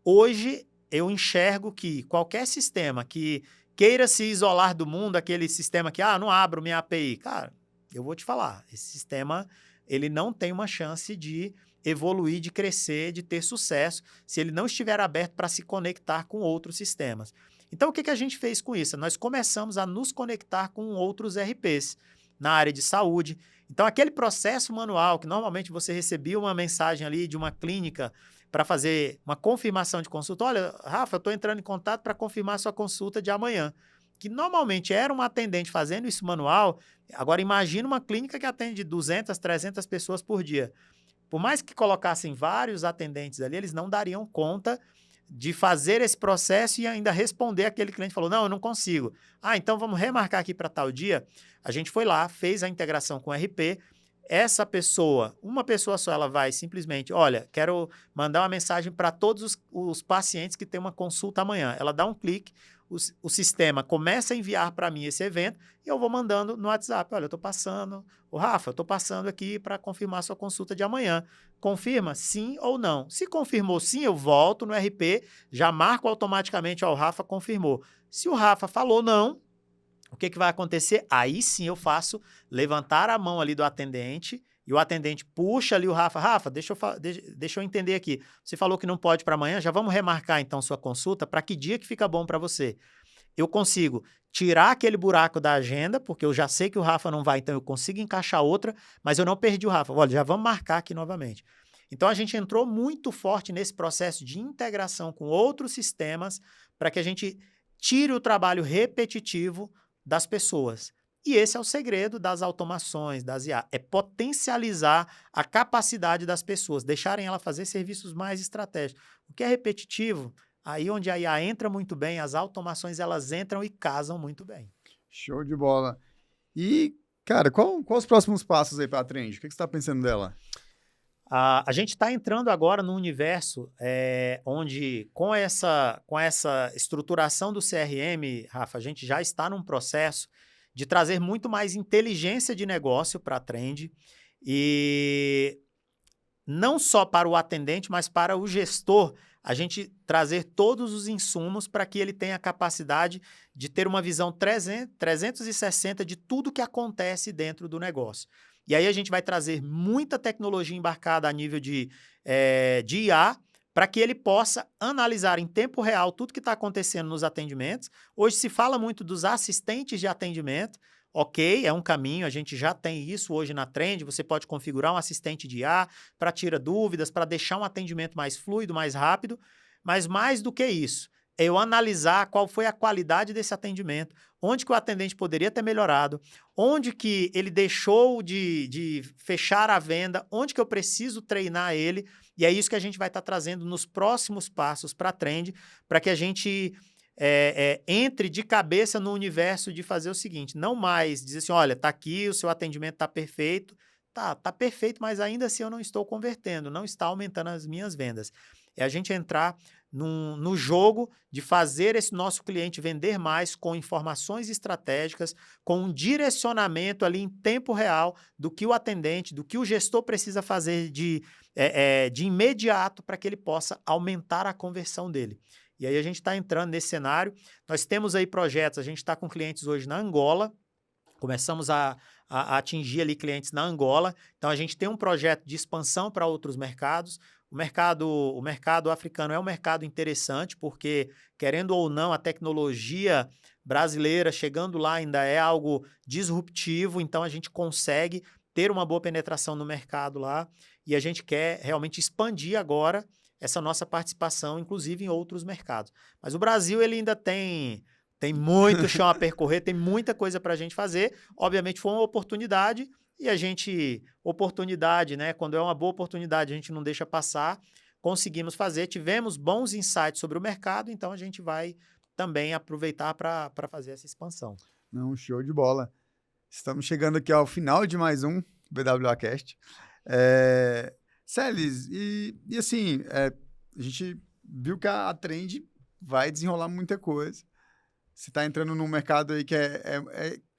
Hoje, eu enxergo que qualquer sistema que queira se isolar do mundo, aquele sistema que, não abro minha API, cara, eu vou te falar, esse sistema, ele não tem uma chance de evoluir, de crescer, de ter sucesso, se ele não estiver aberto para se conectar com outros sistemas. Então, o que a gente fez com isso? Nós começamos a nos conectar com outros RPs na área de saúde. Então, aquele processo manual, que normalmente você recebia uma mensagem ali de uma clínica para fazer uma confirmação de consulta. Olha, Rafa, eu estou entrando em contato para confirmar sua consulta de amanhã. Que normalmente era uma atendente fazendo isso manual. Agora, imagina uma clínica que atende 200, 300 pessoas por dia. Por mais que colocassem vários atendentes ali, eles não dariam conta de fazer esse processo e ainda responder aquele cliente que falou, não, eu não consigo. Então vamos remarcar aqui para tal dia. A gente foi lá, fez a integração com o RP. Essa pessoa, uma pessoa só, ela vai simplesmente, olha, quero mandar uma mensagem para todos os pacientes que têm uma consulta amanhã. Ela dá um clique, o sistema começa a enviar para mim esse evento e eu vou mandando no WhatsApp. Olha, eu estou passando, Rafa, eu estou passando aqui para confirmar sua consulta de amanhã. Confirma sim ou não. Se confirmou sim, eu volto no RP, já marco automaticamente, o Rafa confirmou. Se o Rafa falou não, o que vai acontecer? Aí sim eu faço levantar a mão ali do atendente e o atendente puxa ali o Rafa. Rafa, deixa eu entender aqui. Você falou que não pode para amanhã, já vamos remarcar então sua consulta para que dia que fica bom para você. Eu consigo tirar aquele buraco da agenda, porque eu já sei que o Rafa não vai, então eu consigo encaixar outra, mas eu não perdi o Rafa. Olha, já vamos marcar aqui novamente. Então, a gente entrou muito forte nesse processo de integração com outros sistemas para que a gente tire o trabalho repetitivo das pessoas. E esse é o segredo das automações, das IA, é potencializar a capacidade das pessoas, deixarem ela fazer serviços mais estratégicos. O que é repetitivo, aí onde a IA entra muito bem, as automações elas entram e casam muito bem. Show de bola. E, cara, quais os próximos passos aí para a Trend? O que você está pensando dela? A gente está entrando agora num universo onde, com essa estruturação do CRM, Rafa, a gente já está num processo de trazer muito mais inteligência de negócio para a Trend e não só para o atendente, mas para o gestor, a gente trazer todos os insumos para que ele tenha a capacidade de ter uma visão 360 de tudo que acontece dentro do negócio. E aí a gente vai trazer muita tecnologia embarcada a nível de IA para que ele possa analisar em tempo real tudo que está acontecendo nos atendimentos. Hoje se fala muito dos assistentes de atendimento. Ok, é um caminho, a gente já tem isso hoje na Trend, você pode configurar um assistente de IA para tirar dúvidas, para deixar um atendimento mais fluido, mais rápido, Mas mais do que isso, é eu analisar qual foi a qualidade desse atendimento, onde que o atendente poderia ter melhorado, onde que ele deixou de fechar a venda, onde que eu preciso treinar ele, e é isso que a gente vai estar trazendo nos próximos passos para a Trend, para que a gente entre de cabeça no universo de fazer o seguinte, não mais dizer assim, olha, está aqui, o seu atendimento está perfeito, tá perfeito, mas ainda assim eu não estou convertendo, não está aumentando as minhas vendas. É a gente entrar no jogo de fazer esse nosso cliente vender mais com informações estratégicas, com um direcionamento ali em tempo real do que o atendente, do que o gestor precisa fazer de imediato para que ele possa aumentar a conversão dele. E aí a gente está entrando nesse cenário. Nós temos aí projetos, a gente está com clientes hoje na Angola, começamos a atingir ali clientes na Angola. Então, a gente tem um projeto de expansão para outros mercados. O mercado africano é um mercado interessante, porque, querendo ou não, a tecnologia brasileira chegando lá ainda é algo disruptivo, então a gente consegue ter uma boa penetração no mercado lá e a gente quer realmente expandir agora essa nossa participação, inclusive em outros mercados. Mas o Brasil ele ainda tem muito chão a percorrer, tem muita coisa para a gente fazer. Obviamente foi uma oportunidade e oportunidade, né? Quando é uma boa oportunidade, a gente não deixa passar. Conseguimos fazer, tivemos bons insights sobre o mercado, então a gente vai também aproveitar para fazer essa expansão. Não, show de bola. Estamos chegando aqui ao final de mais um BWAcast. Celes, e assim, a gente viu que a Trend vai desenrolar muita coisa. Você está entrando num mercado aí que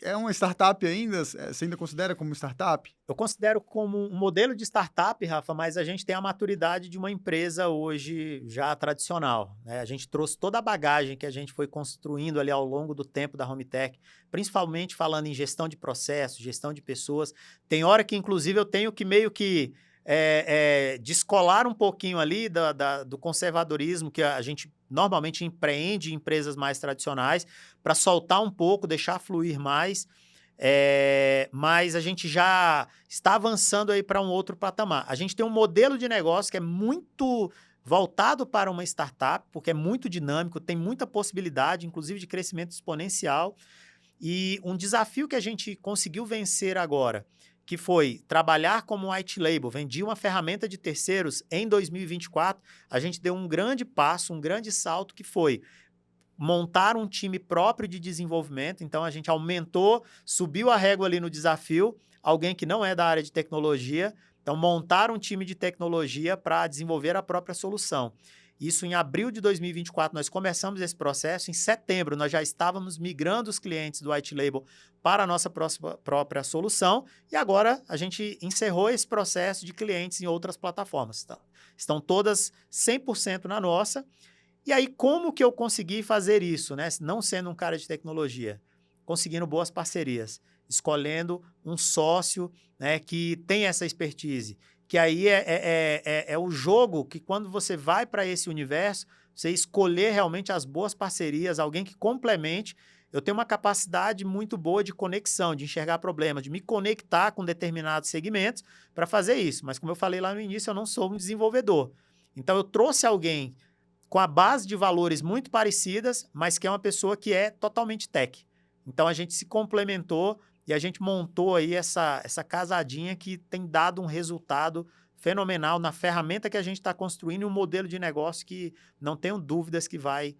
é uma startup ainda? Você ainda considera como startup? Eu considero como um modelo de startup, Rafa, mas a gente tem a maturidade de uma empresa hoje já tradicional, né? A gente trouxe toda a bagagem que a gente foi construindo ali ao longo do tempo da Hometech, principalmente falando em gestão de processos, gestão de pessoas. Tem hora que, inclusive, eu tenho que meio que descolar um pouquinho ali do conservadorismo que a gente normalmente empreende em empresas mais tradicionais para soltar um pouco, deixar fluir mais, mas a gente já está avançando aí para um outro patamar. A gente tem um modelo de negócio que é muito voltado para uma startup, porque é muito dinâmico, tem muita possibilidade, inclusive de crescimento exponencial, e um desafio que a gente conseguiu vencer agora, que foi trabalhar como white label, vendia uma ferramenta de terceiros em 2024, a gente deu um grande passo, um grande salto, que foi montar um time próprio de desenvolvimento. Então, a gente aumentou, subiu a régua ali no desafio, alguém que não é da área de tecnologia, então montar um time de tecnologia para desenvolver a própria solução. Isso em abril de 2024, nós começamos esse processo. Em setembro, nós já estávamos migrando os clientes do white label para a nossa própria solução. E agora, a gente encerrou esse processo de clientes em outras plataformas. Estão todas 100% na nossa. E aí, como que eu consegui fazer isso, né? Não sendo um cara de tecnologia? Conseguindo boas parcerias, escolhendo um sócio, né, que tem essa expertise. Que aí é o jogo que, quando você vai para esse universo, você escolher realmente as boas parcerias, alguém que complemente. Eu tenho uma capacidade muito boa de conexão, de enxergar problemas, de me conectar com determinados segmentos para fazer isso. Mas, como eu falei lá no início, eu não sou um desenvolvedor. Então, eu trouxe alguém com a base de valores muito parecidas, mas que é uma pessoa que é totalmente tech. Então, a gente se complementou e a gente montou aí essa casadinha que tem dado um resultado fenomenal na ferramenta que a gente está construindo e um modelo de negócio que não tenho dúvidas que vai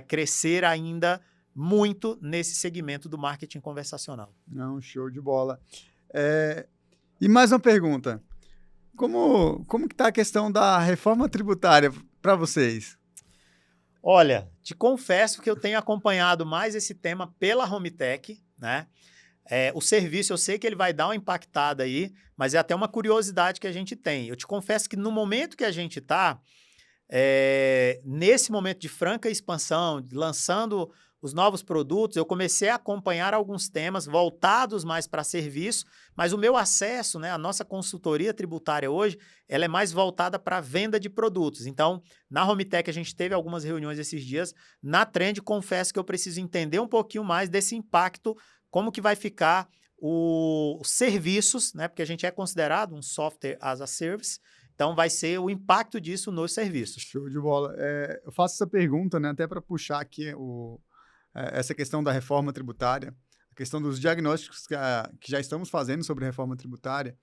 crescer ainda muito nesse segmento do marketing conversacional. Não, show de bola. E mais uma pergunta. Como que está a questão da reforma tributária para vocês? Olha, te confesso que eu tenho acompanhado mais esse tema pela Hometech, né? O serviço, eu sei que ele vai dar uma impactada aí, mas é até uma curiosidade que a gente tem. Eu te confesso que no momento que a gente está, nesse momento de franca expansão, lançando os novos produtos, eu comecei a acompanhar alguns temas voltados mais para serviço, mas o meu acesso, né, a nossa consultoria tributária hoje, ela é mais voltada para a venda de produtos. Então, na Hometech a gente teve algumas reuniões esses dias, na Trend confesso que eu preciso entender um pouquinho mais desse impacto, como que vai ficar os serviços, né, porque a gente é considerado um software as a service, Então, vai ser o impacto disso nos serviços. Show de bola. Eu faço essa pergunta, né, até para puxar aqui essa questão da reforma tributária, a questão dos diagnósticos que já estamos fazendo sobre reforma tributária,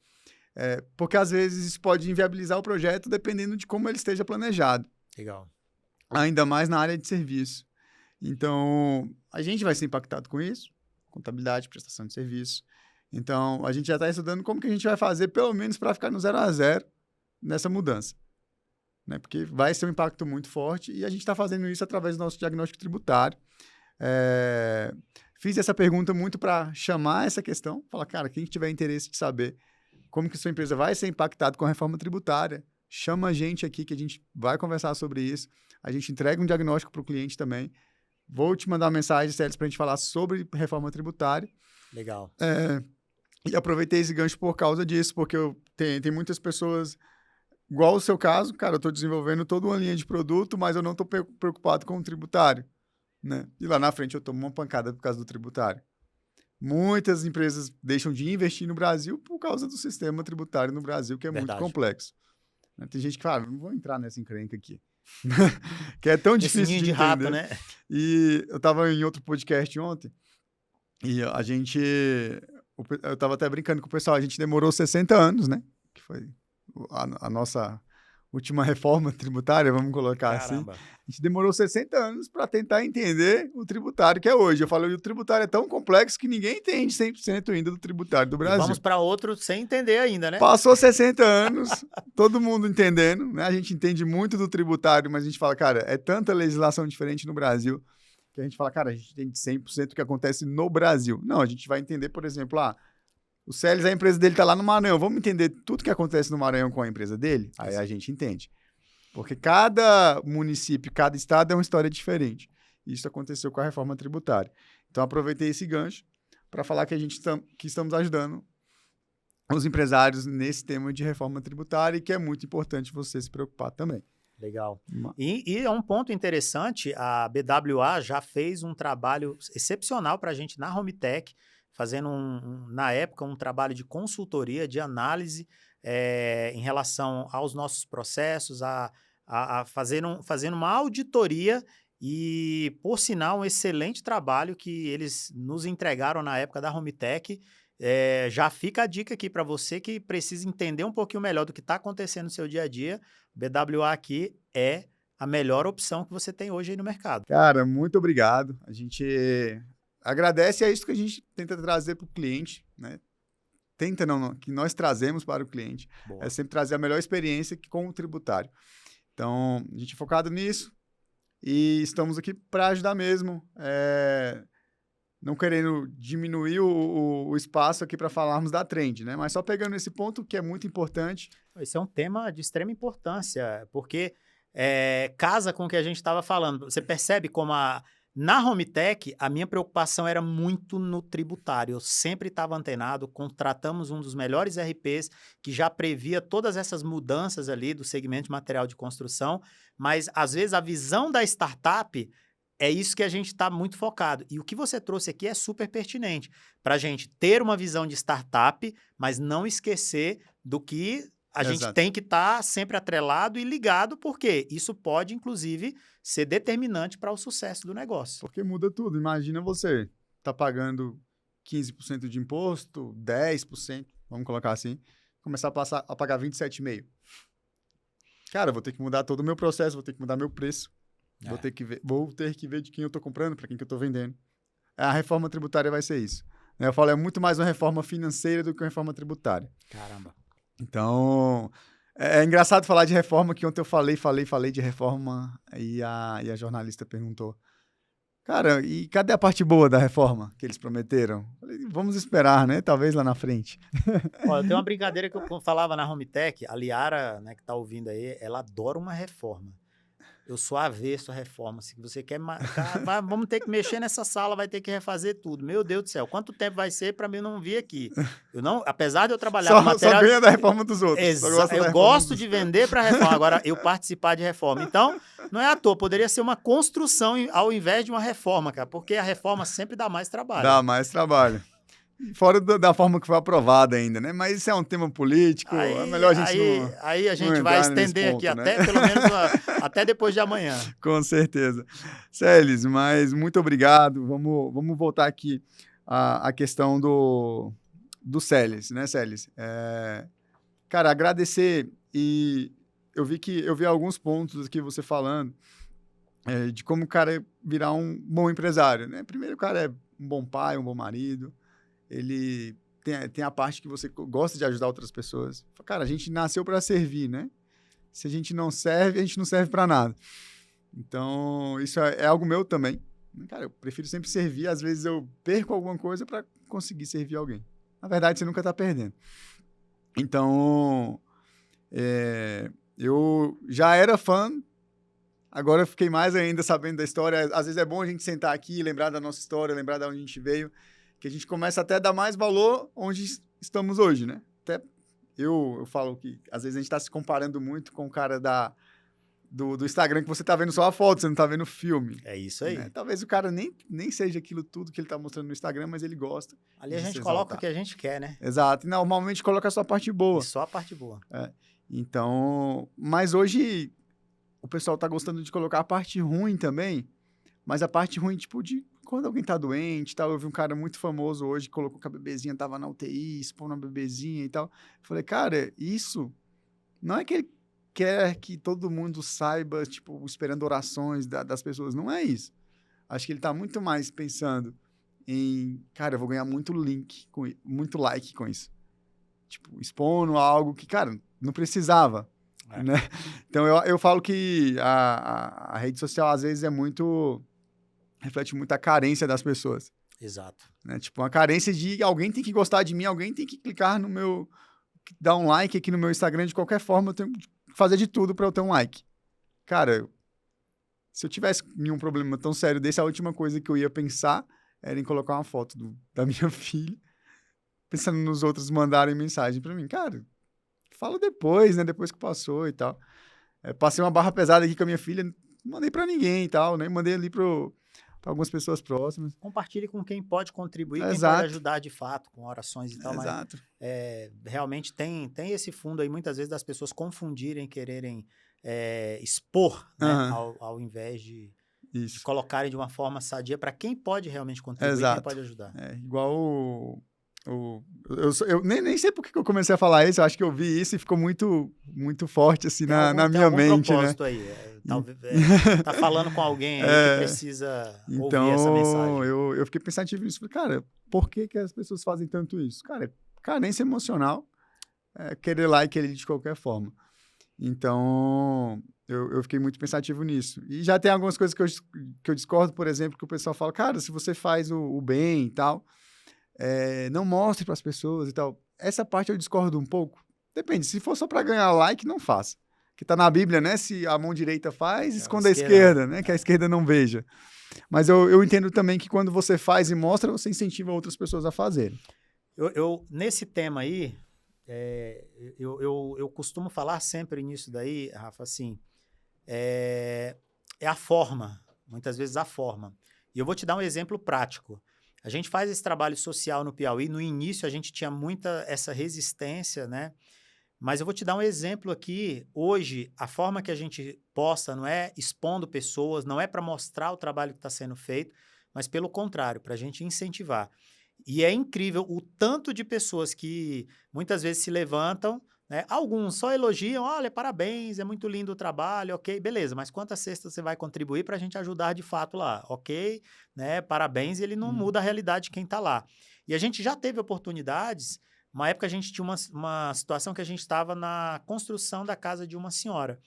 porque às vezes isso pode inviabilizar o projeto dependendo de como ele esteja planejado. Legal. Ainda mais na área de serviço. Então, a gente vai ser impactado com isso, contabilidade, prestação de serviço. Então, a gente já está estudando como que a gente vai fazer, pelo menos para ficar no 0 a 0 nessa mudança. Né? Porque vai ser um impacto muito forte e a gente está fazendo isso através do nosso diagnóstico tributário. Fiz essa pergunta muito para chamar essa questão, falar, cara, quem tiver interesse de saber como que sua empresa vai ser impactada com a reforma tributária, chama a gente aqui que a gente vai conversar sobre isso. A gente entrega um diagnóstico para o cliente também. Vou te mandar uma mensagem, Célio, para a gente falar sobre reforma tributária. Legal. E aproveitei esse gancho por causa disso, porque tem muitas pessoas, igual o seu caso, cara, eu estou desenvolvendo toda uma linha de produto, mas eu não estou preocupado com o tributário. Né? E lá na frente eu tomo uma pancada por causa do tributário. Muitas empresas deixam de investir no Brasil por causa do sistema tributário no Brasil, que é muito complexo. Tem gente que fala, não vou entrar nessa encrenca aqui. Que é tão difícil de entender. Rato, né? E eu estava em outro podcast ontem e eu estava até brincando com o pessoal, a gente demorou 60 anos, né? Que foi a nossa última reforma tributária, vamos colocar Caramba. assim. A gente demorou 60 anos para tentar entender o tributário que é hoje. Eu falo, o tributário é tão complexo que ninguém entende 100% ainda do tributário do Brasil. E vamos para outro sem entender ainda, né? Passou 60 anos, todo mundo entendendo, né? A gente entende muito do tributário, mas a gente fala, cara, é tanta legislação diferente no Brasil que a gente fala, cara, a gente entende 100% do que acontece no Brasil. Não, a gente vai entender, por exemplo, o Celes, a empresa dele está lá no Maranhão. Vamos entender tudo que acontece no Maranhão com a empresa dele? Aí a gente entende. Porque cada município, cada estado é uma história diferente. Isso aconteceu com a reforma tributária. Então, aproveitei esse gancho para falar que que estamos ajudando os empresários nesse tema de reforma tributária e que é muito importante você se preocupar também. Legal. E é um ponto interessante, a BWA já fez um trabalho excepcional para a gente na Hometech, fazendo, na época, um trabalho de consultoria, de análise em relação aos nossos processos, fazendo uma auditoria e, por sinal, um excelente trabalho que eles nos entregaram na época da Hometech. Já fica a dica aqui para você que precisa entender um pouquinho melhor do que está acontecendo no seu dia a dia. O BWA aqui é a melhor opção que você tem hoje aí no mercado. Cara, muito obrigado. A gente agradece, é isso que a gente tenta trazer para o cliente, né? Que nós trazemos para o cliente. Boa. É sempre trazer a melhor experiência com o tributário. Então, a gente é focado nisso e estamos aqui para ajudar mesmo. Não querendo diminuir o espaço aqui para falarmos da trend, né? Mas só pegando esse ponto que é muito importante. Esse é um tema de extrema importância, porque casa com o que a gente estava falando. Você percebe como na Hometech, a minha preocupação era muito no tributário. Eu sempre estava antenado, contratamos um dos melhores RPs que já previa todas essas mudanças ali do segmento de material de construção, mas às vezes a visão da startup é isso que a gente está muito focado. E o que você trouxe aqui é super pertinente para a gente ter uma visão de startup, mas não esquecer do que a gente tem que estar sempre atrelado e ligado, porque isso pode, inclusive, ser determinante para o sucesso do negócio. Porque muda tudo. Imagina você tá pagando 15% de imposto, 10%, vamos colocar assim, começar a pagar 27,5%. Cara, vou ter que mudar todo o meu processo, vou ter que mudar meu preço. Vou ter que ver de quem eu estou comprando, para quem que eu estou vendendo. A reforma tributária vai ser isso. Eu falo, é muito mais uma reforma financeira do que uma reforma tributária. Caramba. Então, é engraçado falar de reforma, que ontem eu falei de reforma, e a jornalista perguntou, cara, e cadê a parte boa da reforma que eles prometeram? Falei, vamos esperar, né? Talvez lá na frente. Olha, tem uma brincadeira que eu falava na Hometech, a Liara, né, que está ouvindo aí, ela adora uma reforma. Eu sou avesso à reforma. Se você quer... vamos ter que mexer nessa sala, vai ter que refazer tudo. Meu Deus do céu, quanto tempo vai ser para mim não vir aqui? Apesar de eu trabalhar com material... Só ganha da reforma dos outros. Eu gosto de vender para reforma. Agora, eu participar de reforma. Então, não é à toa. Poderia ser uma construção ao invés de uma reforma, cara. Porque a reforma sempre dá mais trabalho. Dá mais trabalho. Fora da forma que foi aprovada ainda, né? Mas isso é um tema político, é melhor a gente aí a não gente vai entrar nesse estender ponto, aqui né? até pelo menos até depois de amanhã. Com certeza. Celes, mas muito obrigado. Vamos voltar aqui à questão do Celes, né, Celes? Cara, agradecer, e eu vi alguns pontos aqui você falando de como o cara virar um bom empresário, né? Primeiro, o cara é um bom pai, um bom marido, ele tem a parte que você gosta de ajudar outras pessoas. Cara, a gente nasceu para servir, né? Se a gente não serve, a gente não serve para nada. Então, isso é algo meu também. Cara, eu prefiro sempre servir. Às vezes eu perco alguma coisa para conseguir servir alguém. Na verdade, você nunca está perdendo. Então, eu já era fã, agora eu fiquei mais ainda sabendo da história. Às vezes é bom a gente sentar aqui, lembrar da nossa história, lembrar de onde a gente veio, que a gente começa até a dar mais valor onde estamos hoje, né? Até eu falo que às vezes a gente está se comparando muito com o cara do Instagram, que você tá vendo só a foto, você não tá vendo o filme. É isso aí. Né? Talvez o cara nem seja aquilo tudo que ele tá mostrando no Instagram, mas ele gosta. Ali a gente coloca o que a gente quer, né? Exato. E normalmente coloca só a parte boa. E só a parte boa. Então, mas hoje o pessoal tá gostando de colocar a parte ruim também, mas a parte ruim, tipo, de quando alguém tá doente e tal. Eu vi um cara muito famoso hoje que colocou que a bebezinha tava na UTI, expondo a bebezinha e tal. Eu falei, cara, isso não é que ele quer que todo mundo saiba, tipo, esperando orações das pessoas. Não é isso. Acho que ele tá muito mais pensando em, cara, eu vou ganhar muito muito like com isso. Tipo, expondo algo que, cara, não precisava, né? Então, eu falo que a rede social, às vezes, reflete muito a carência das pessoas. Exato. Né? Tipo, uma carência de alguém tem que gostar de mim, alguém tem que clicar no meu, dar um like aqui no meu Instagram, de qualquer forma, eu tenho que fazer de tudo para eu ter um like. Cara, se eu tivesse nenhum problema tão sério desse, a última coisa que eu ia pensar era em colocar uma foto da minha filha, pensando nos outros mandarem mensagem para mim. Cara, fala depois, né? Depois que passou e tal. Passei uma barra pesada aqui com a minha filha, não mandei para ninguém e tal, né? Mandei ali para algumas pessoas próximas. Compartilhe com quem pode contribuir, quem Exato. pode ajudar de fato, com orações e tal. Exato. Mas realmente tem esse fundo aí, muitas vezes, das pessoas confundirem, quererem expor, né, ao invés de colocarem de uma forma sadia para quem pode realmente contribuir, Exato. quem pode ajudar. Igual eu nem sei por que eu comecei a falar isso, eu acho que eu vi isso e ficou muito, muito forte assim na minha mente, né? Aí, talvez tá falando com alguém aí que precisa ouvir essa mensagem. Eu fiquei pensativo nisso, falei, cara, por que as pessoas fazem tanto isso? Cara, carência emocional, querer like ele de qualquer forma. Então, eu fiquei muito pensativo nisso. E já tem algumas coisas que eu discordo, por exemplo, que o pessoal fala, cara, se você faz o bem e tal, não mostre para as pessoas e tal. Essa parte eu discordo um pouco. Depende, se for só para ganhar like, não faça. Que tá na Bíblia, né? Se a mão direita faz, esconda a esquerda, né? Que a esquerda não veja. Mas eu entendo também que quando você faz e mostra, você incentiva outras pessoas a fazerem. Nesse tema aí, eu costumo falar sempre nisso daí, Rafa, assim, é a forma, muitas vezes a forma. E eu vou te dar um exemplo prático. A gente faz esse trabalho social no Piauí, no início a gente tinha muita essa resistência, né? Mas eu vou te dar um exemplo aqui. Hoje, a forma que a gente posta não é expondo pessoas, não é para mostrar o trabalho que está sendo feito, mas pelo contrário, para a gente incentivar. E é incrível o tanto de pessoas que muitas vezes se levantam, né? Alguns só elogiam, olha, parabéns, é muito lindo o trabalho, ok, beleza, mas quantas cestas você vai contribuir para a gente ajudar de fato lá? Ok, né? Parabéns, e ele não muda a realidade de quem está lá. E a gente já teve oportunidades. Uma época a gente tinha uma situação que a gente estava na construção da casa de uma senhora.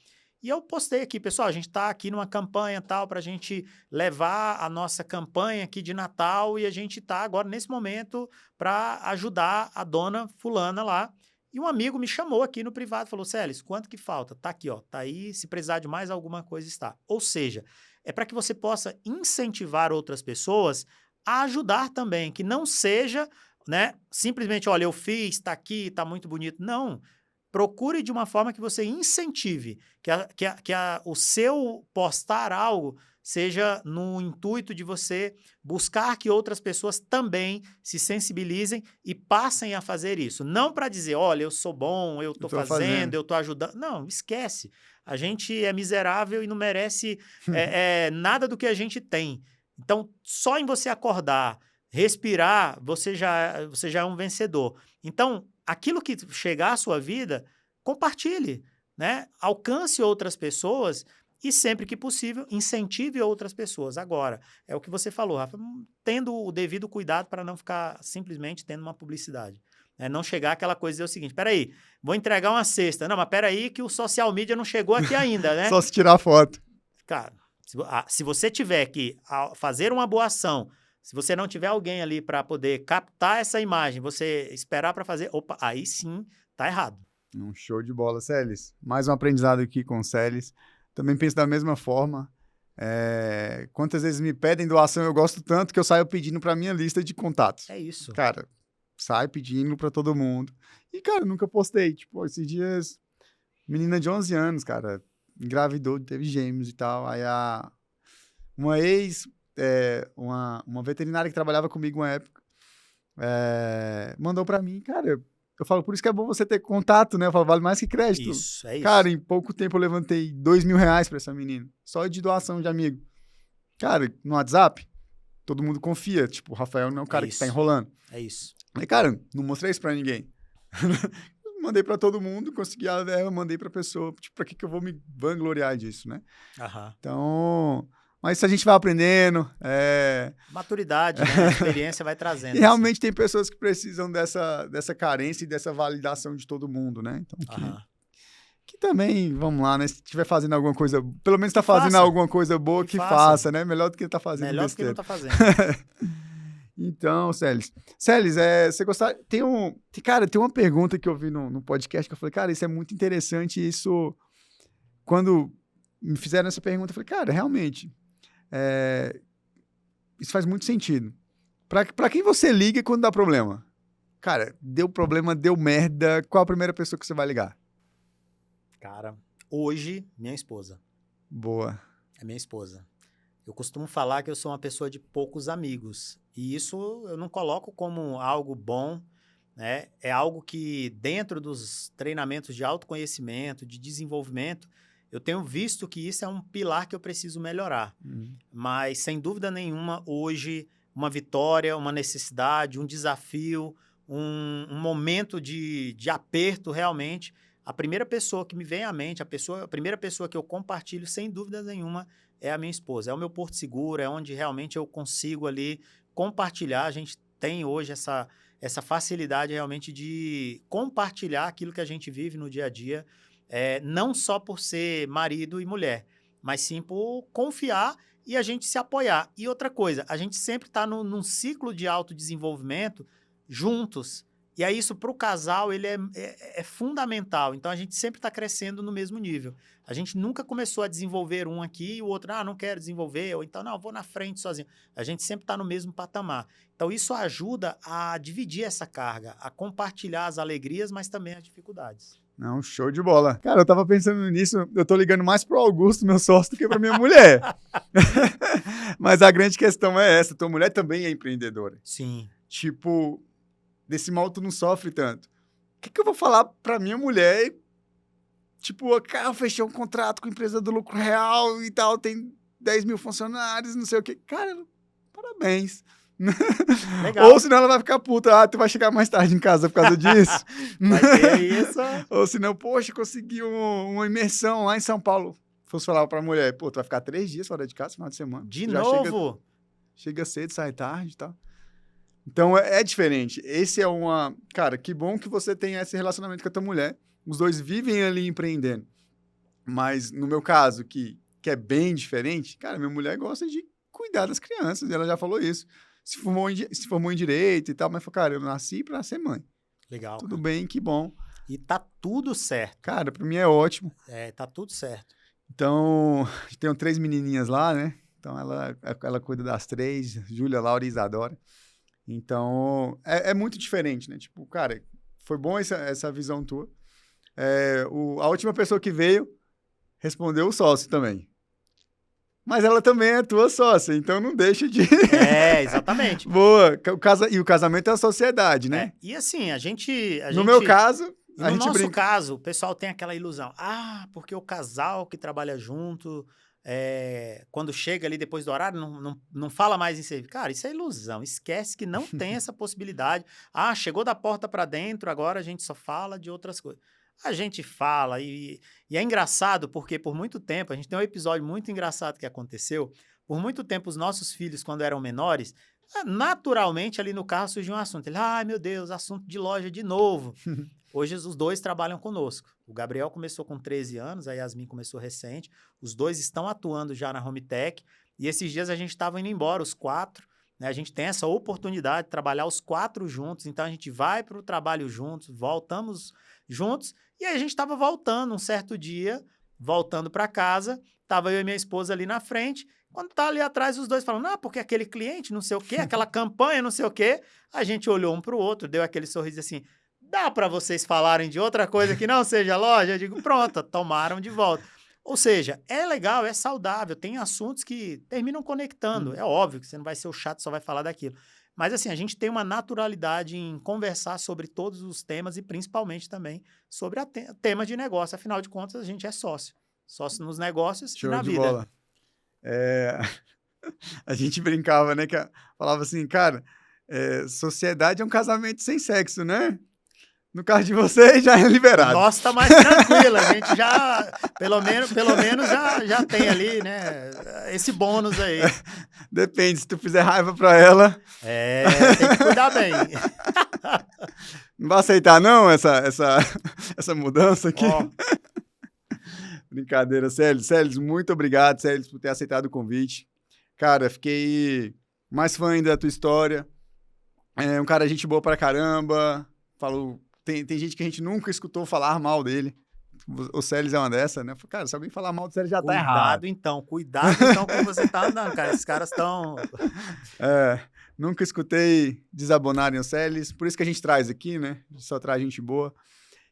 E eu postei aqui, pessoal, a gente está aqui numa campanha tal para a gente levar a nossa campanha aqui de Natal e a gente está agora nesse momento para ajudar a dona fulana lá. E um amigo me chamou aqui no privado, falou, Celes, quanto que falta? Tá aqui, ó, tá aí, se precisar de mais alguma coisa está. Ou seja, é para que você possa incentivar outras pessoas a ajudar também, que não seja, né, simplesmente, olha, eu fiz, tá aqui, tá muito bonito. Não, procure de uma forma que você incentive, o seu postar algo seja no intuito de você buscar que outras pessoas também se sensibilizem e passem a fazer isso. Não para dizer, olha, eu sou bom, eu estou fazendo, eu estou ajudando. Não, esquece. A gente é miserável e não merece nada do que a gente tem. Então, só em você acordar, respirar, você já é um vencedor. Então, aquilo que chegar à sua vida, compartilhe, né? Alcance outras pessoas e, sempre que possível, incentive outras pessoas. Agora, é o que você falou, Rafa, tendo o devido cuidado para não ficar simplesmente tendo uma publicidade. Não chegar aquela coisa de dizer o seguinte, peraí, vou entregar uma cesta. Não, mas peraí que o social media não chegou aqui ainda, né? Só se tirar foto. Cara, se você tiver que fazer uma boa ação, se você não tiver alguém ali para poder captar essa imagem, você esperar para fazer, opa, aí sim tá errado. Um show de bola, Celes. Mais um aprendizado aqui com o Celes. Também penso da mesma forma. Quantas vezes me pedem doação, eu gosto tanto que eu saio pedindo para minha lista de contatos. É isso. Cara, saio pedindo para todo mundo. E, cara, nunca postei. Tipo, esses dias, menina de 11 anos, cara, engravidou, teve gêmeos e tal. Aí uma veterinária que trabalhava comigo uma época, mandou para mim, cara, eu falo, por isso que é bom você ter contato, né? Eu falo, vale mais que crédito. Isso, é isso. Cara, em pouco tempo eu levantei R$2.000 pra essa menina. Só de doação de amigo. Cara, no WhatsApp, todo mundo confia. Tipo, o Rafael não é o cara que tá enrolando. É isso. Aí, cara, não mostrei isso pra ninguém. Mandei pra todo mundo, consegui a verba, mandei pra pessoa. Tipo, pra que eu vou me vangloriar disso, né? Aham. Então... Mas isso a gente vai aprendendo. Maturidade, né? A experiência vai trazendo. E realmente tem pessoas que precisam dessa carência e dessa validação de todo mundo, né? Então, que também, vamos lá, né? Se estiver fazendo alguma coisa, pelo menos tá fazendo alguma coisa boa, que faça, né? Melhor do que tá fazendo melhor besteira. do que não tá fazendo. Então, Celes, você gostar... Cara, tem uma pergunta que eu vi no podcast que eu falei, cara, isso é muito interessante. Isso, quando me fizeram essa pergunta, eu falei, cara, realmente... isso faz muito sentido. Pra quem você liga quando dá problema? Cara, deu problema, deu merda, qual a primeira pessoa que você vai ligar? Cara, hoje, minha esposa. Boa. É minha esposa. Eu costumo falar que eu sou uma pessoa de poucos amigos. E isso eu não coloco como algo bom, né? É algo que, dentro dos treinamentos de autoconhecimento, de desenvolvimento, eu tenho visto que isso é um pilar que eu preciso melhorar. Mas, sem dúvida nenhuma, hoje, uma vitória, uma necessidade, um desafio, um momento de aperto, realmente, a primeira pessoa que me vem à mente, a primeira pessoa que eu compartilho, sem dúvida nenhuma, é a minha esposa. É o meu porto seguro, é onde realmente eu consigo ali compartilhar. A gente tem hoje essa facilidade realmente de compartilhar aquilo que a gente vive no dia a dia, não só por ser marido e mulher, mas sim por confiar e a gente se apoiar. E outra coisa, a gente sempre está num ciclo de autodesenvolvimento juntos. E aí isso para o casal ele é fundamental. Então a gente sempre está crescendo no mesmo nível. A gente nunca começou a desenvolver um aqui e o outro, não quero desenvolver, ou então, não, vou na frente sozinho. A gente sempre está no mesmo patamar. Então isso ajuda a dividir essa carga, a compartilhar as alegrias, mas também as dificuldades. Não, show de bola. Cara, eu tava pensando nisso, eu tô ligando mais pro Augusto, meu sócio, do que pra minha mulher. Mas a grande questão é essa, tua mulher também é empreendedora. Sim. Tipo, desse mal tu não sofre tanto. O que eu vou falar pra minha mulher? Tipo, cara, eu fechei um contrato com a empresa do lucro real e tal, tem 10 mil funcionários, não sei o quê. Cara, parabéns. Legal. Ou senão ela vai ficar puta, tu vai chegar mais tarde em casa por causa disso. Vai ter isso. Ou senão, poxa, consegui uma imersão lá em São Paulo. Fosse falar pra mulher, pô, tu vai ficar 3 dias fora de casa, final de semana. De novo? Chega cedo, sai tarde e tal. Então, é diferente. Esse é uma... Cara, que bom que você tem esse relacionamento com a tua mulher. Os dois vivem ali empreendendo. Mas, no meu caso, que é bem diferente, cara, minha mulher gosta de cuidar das crianças. Ela já falou isso. Se formou em direito e tal, mas falou, cara, eu nasci pra ser mãe. Legal. Tudo bem, que bom. E tá tudo certo. Cara, pra mim é ótimo. Tá tudo certo. Então, tenho 3 menininhas lá, né? Então, ela cuida das 3, Júlia, Laura e Isadora. Então, é muito diferente, né? Tipo, cara, foi bom essa visão tua. a última pessoa que veio respondeu o sócio também. Mas ela também é tua sócia, então não deixa de... Exatamente. Boa. E o casamento é a sociedade, né? E assim, No meu caso, no nosso caso, o pessoal tem aquela ilusão. Porque o casal que trabalha junto, quando chega ali depois do horário, não fala mais em serviço. Cara, isso é ilusão. Esquece que não tem essa possibilidade. Chegou da porta para dentro, agora a gente só fala de outras coisas. A gente fala e é engraçado porque por muito tempo, a gente tem um episódio muito engraçado que aconteceu, por muito tempo os nossos filhos, quando eram menores, naturalmente ali no carro surgiu um assunto. Ele, meu Deus, assunto de loja de novo. Hoje os dois trabalham conosco. O Gabriel começou com 13 anos, a Yasmin começou recente, os dois estão atuando já na Hometech e esses dias a gente estava indo embora, os 4, né? A gente tem essa oportunidade de trabalhar os 4 juntos, então a gente vai para o trabalho juntos, voltamos juntos. E aí a gente estava voltando um certo dia, voltando para casa, estava eu e minha esposa ali na frente, quando tá ali atrás os dois falando, porque aquele cliente não sei o quê, aquela campanha não sei o quê, a gente olhou um para o outro, deu aquele sorriso assim, dá para vocês falarem de outra coisa que não seja loja? Eu digo, pronto, tomaram de volta. Ou seja, é legal, é saudável, tem assuntos que terminam conectando, é óbvio que você não vai ser o chato, só vai falar daquilo. Mas, assim, a gente tem uma naturalidade em conversar sobre todos os temas e, principalmente, também sobre temas de negócio. Afinal de contas, a gente é sócio. Sócio nos negócios e na vida. Show de bola. A gente brincava, né? Falava assim, cara, sociedade é um casamento sem sexo, né? No caso de vocês, já é liberado. Nossa, tá mais tranquilo. A gente já, pelo menos já tem ali, né? Esse bônus aí. Depende, se tu fizer raiva pra ela... tem que cuidar bem. Não vai aceitar, não, essa mudança aqui? Brincadeira, Celes, muito obrigado, Celes, por ter aceitado o convite. Cara, fiquei mais fã ainda da tua história. É um cara gente boa pra caramba. Falou... Tem gente que a gente nunca escutou falar mal dele. O Celes é uma dessa, né? Cara, se alguém falar mal do Celes já tá errado. Cuidado então como você tá andando, cara. Esses caras estão... Nunca escutei desabonarem o Celes. Por isso que a gente traz aqui, né? Só traz gente boa.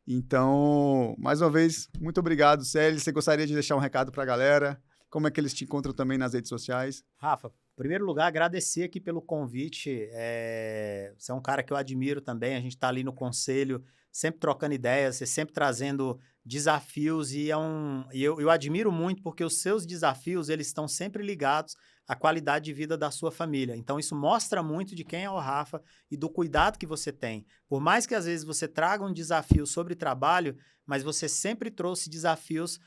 Então, mais uma vez, muito obrigado, Celes. Você gostaria de deixar um recado pra galera? Como é que eles te encontram também nas redes sociais? Rafa, em primeiro lugar, agradecer aqui pelo convite. Você é um cara que eu admiro também. A gente está ali no conselho, sempre trocando ideias, você sempre trazendo desafios. E eu admiro muito porque os seus desafios eles estão sempre ligados à qualidade de vida da sua família. Então, isso mostra muito de quem é o Rafa e do cuidado que você tem. Por mais que, às vezes, você traga um desafio sobre trabalho, mas você sempre trouxe desafios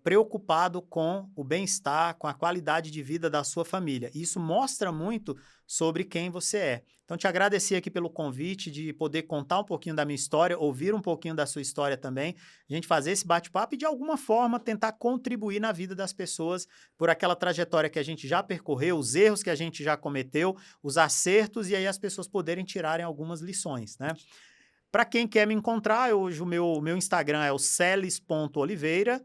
preocupado com o bem-estar, com a qualidade de vida da sua família. E isso mostra muito sobre quem você é. Então, te agradecer aqui pelo convite de poder contar um pouquinho da minha história, ouvir um pouquinho da sua história também, a gente fazer esse bate-papo e, de alguma forma, tentar contribuir na vida das pessoas por aquela trajetória que a gente já percorreu, os erros que a gente já cometeu, os acertos, e aí as pessoas poderem tirarem algumas lições, né? Para quem quer me encontrar, hoje o meu Instagram é o celes.oliveira.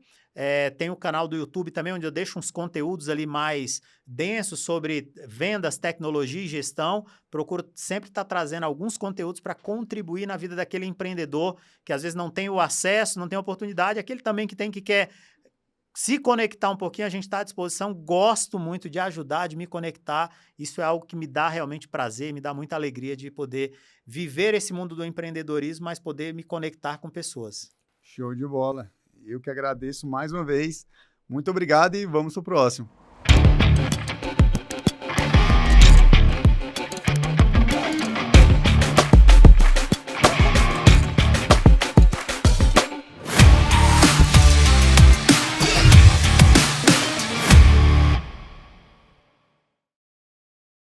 Tem o canal do YouTube também, onde eu deixo uns conteúdos ali mais densos sobre vendas, tecnologia e gestão. Procuro sempre estar trazendo alguns conteúdos para contribuir na vida daquele empreendedor que às vezes não tem o acesso, não tem a oportunidade, aquele também que quer se conectar um pouquinho, a gente está à disposição. Gosto muito de ajudar, de me conectar. Isso é algo que me dá realmente prazer, me dá muita alegria de poder viver esse mundo do empreendedorismo, mas poder me conectar com pessoas. Show de bola. Eu que agradeço mais uma vez. Muito obrigado e vamos pro próximo.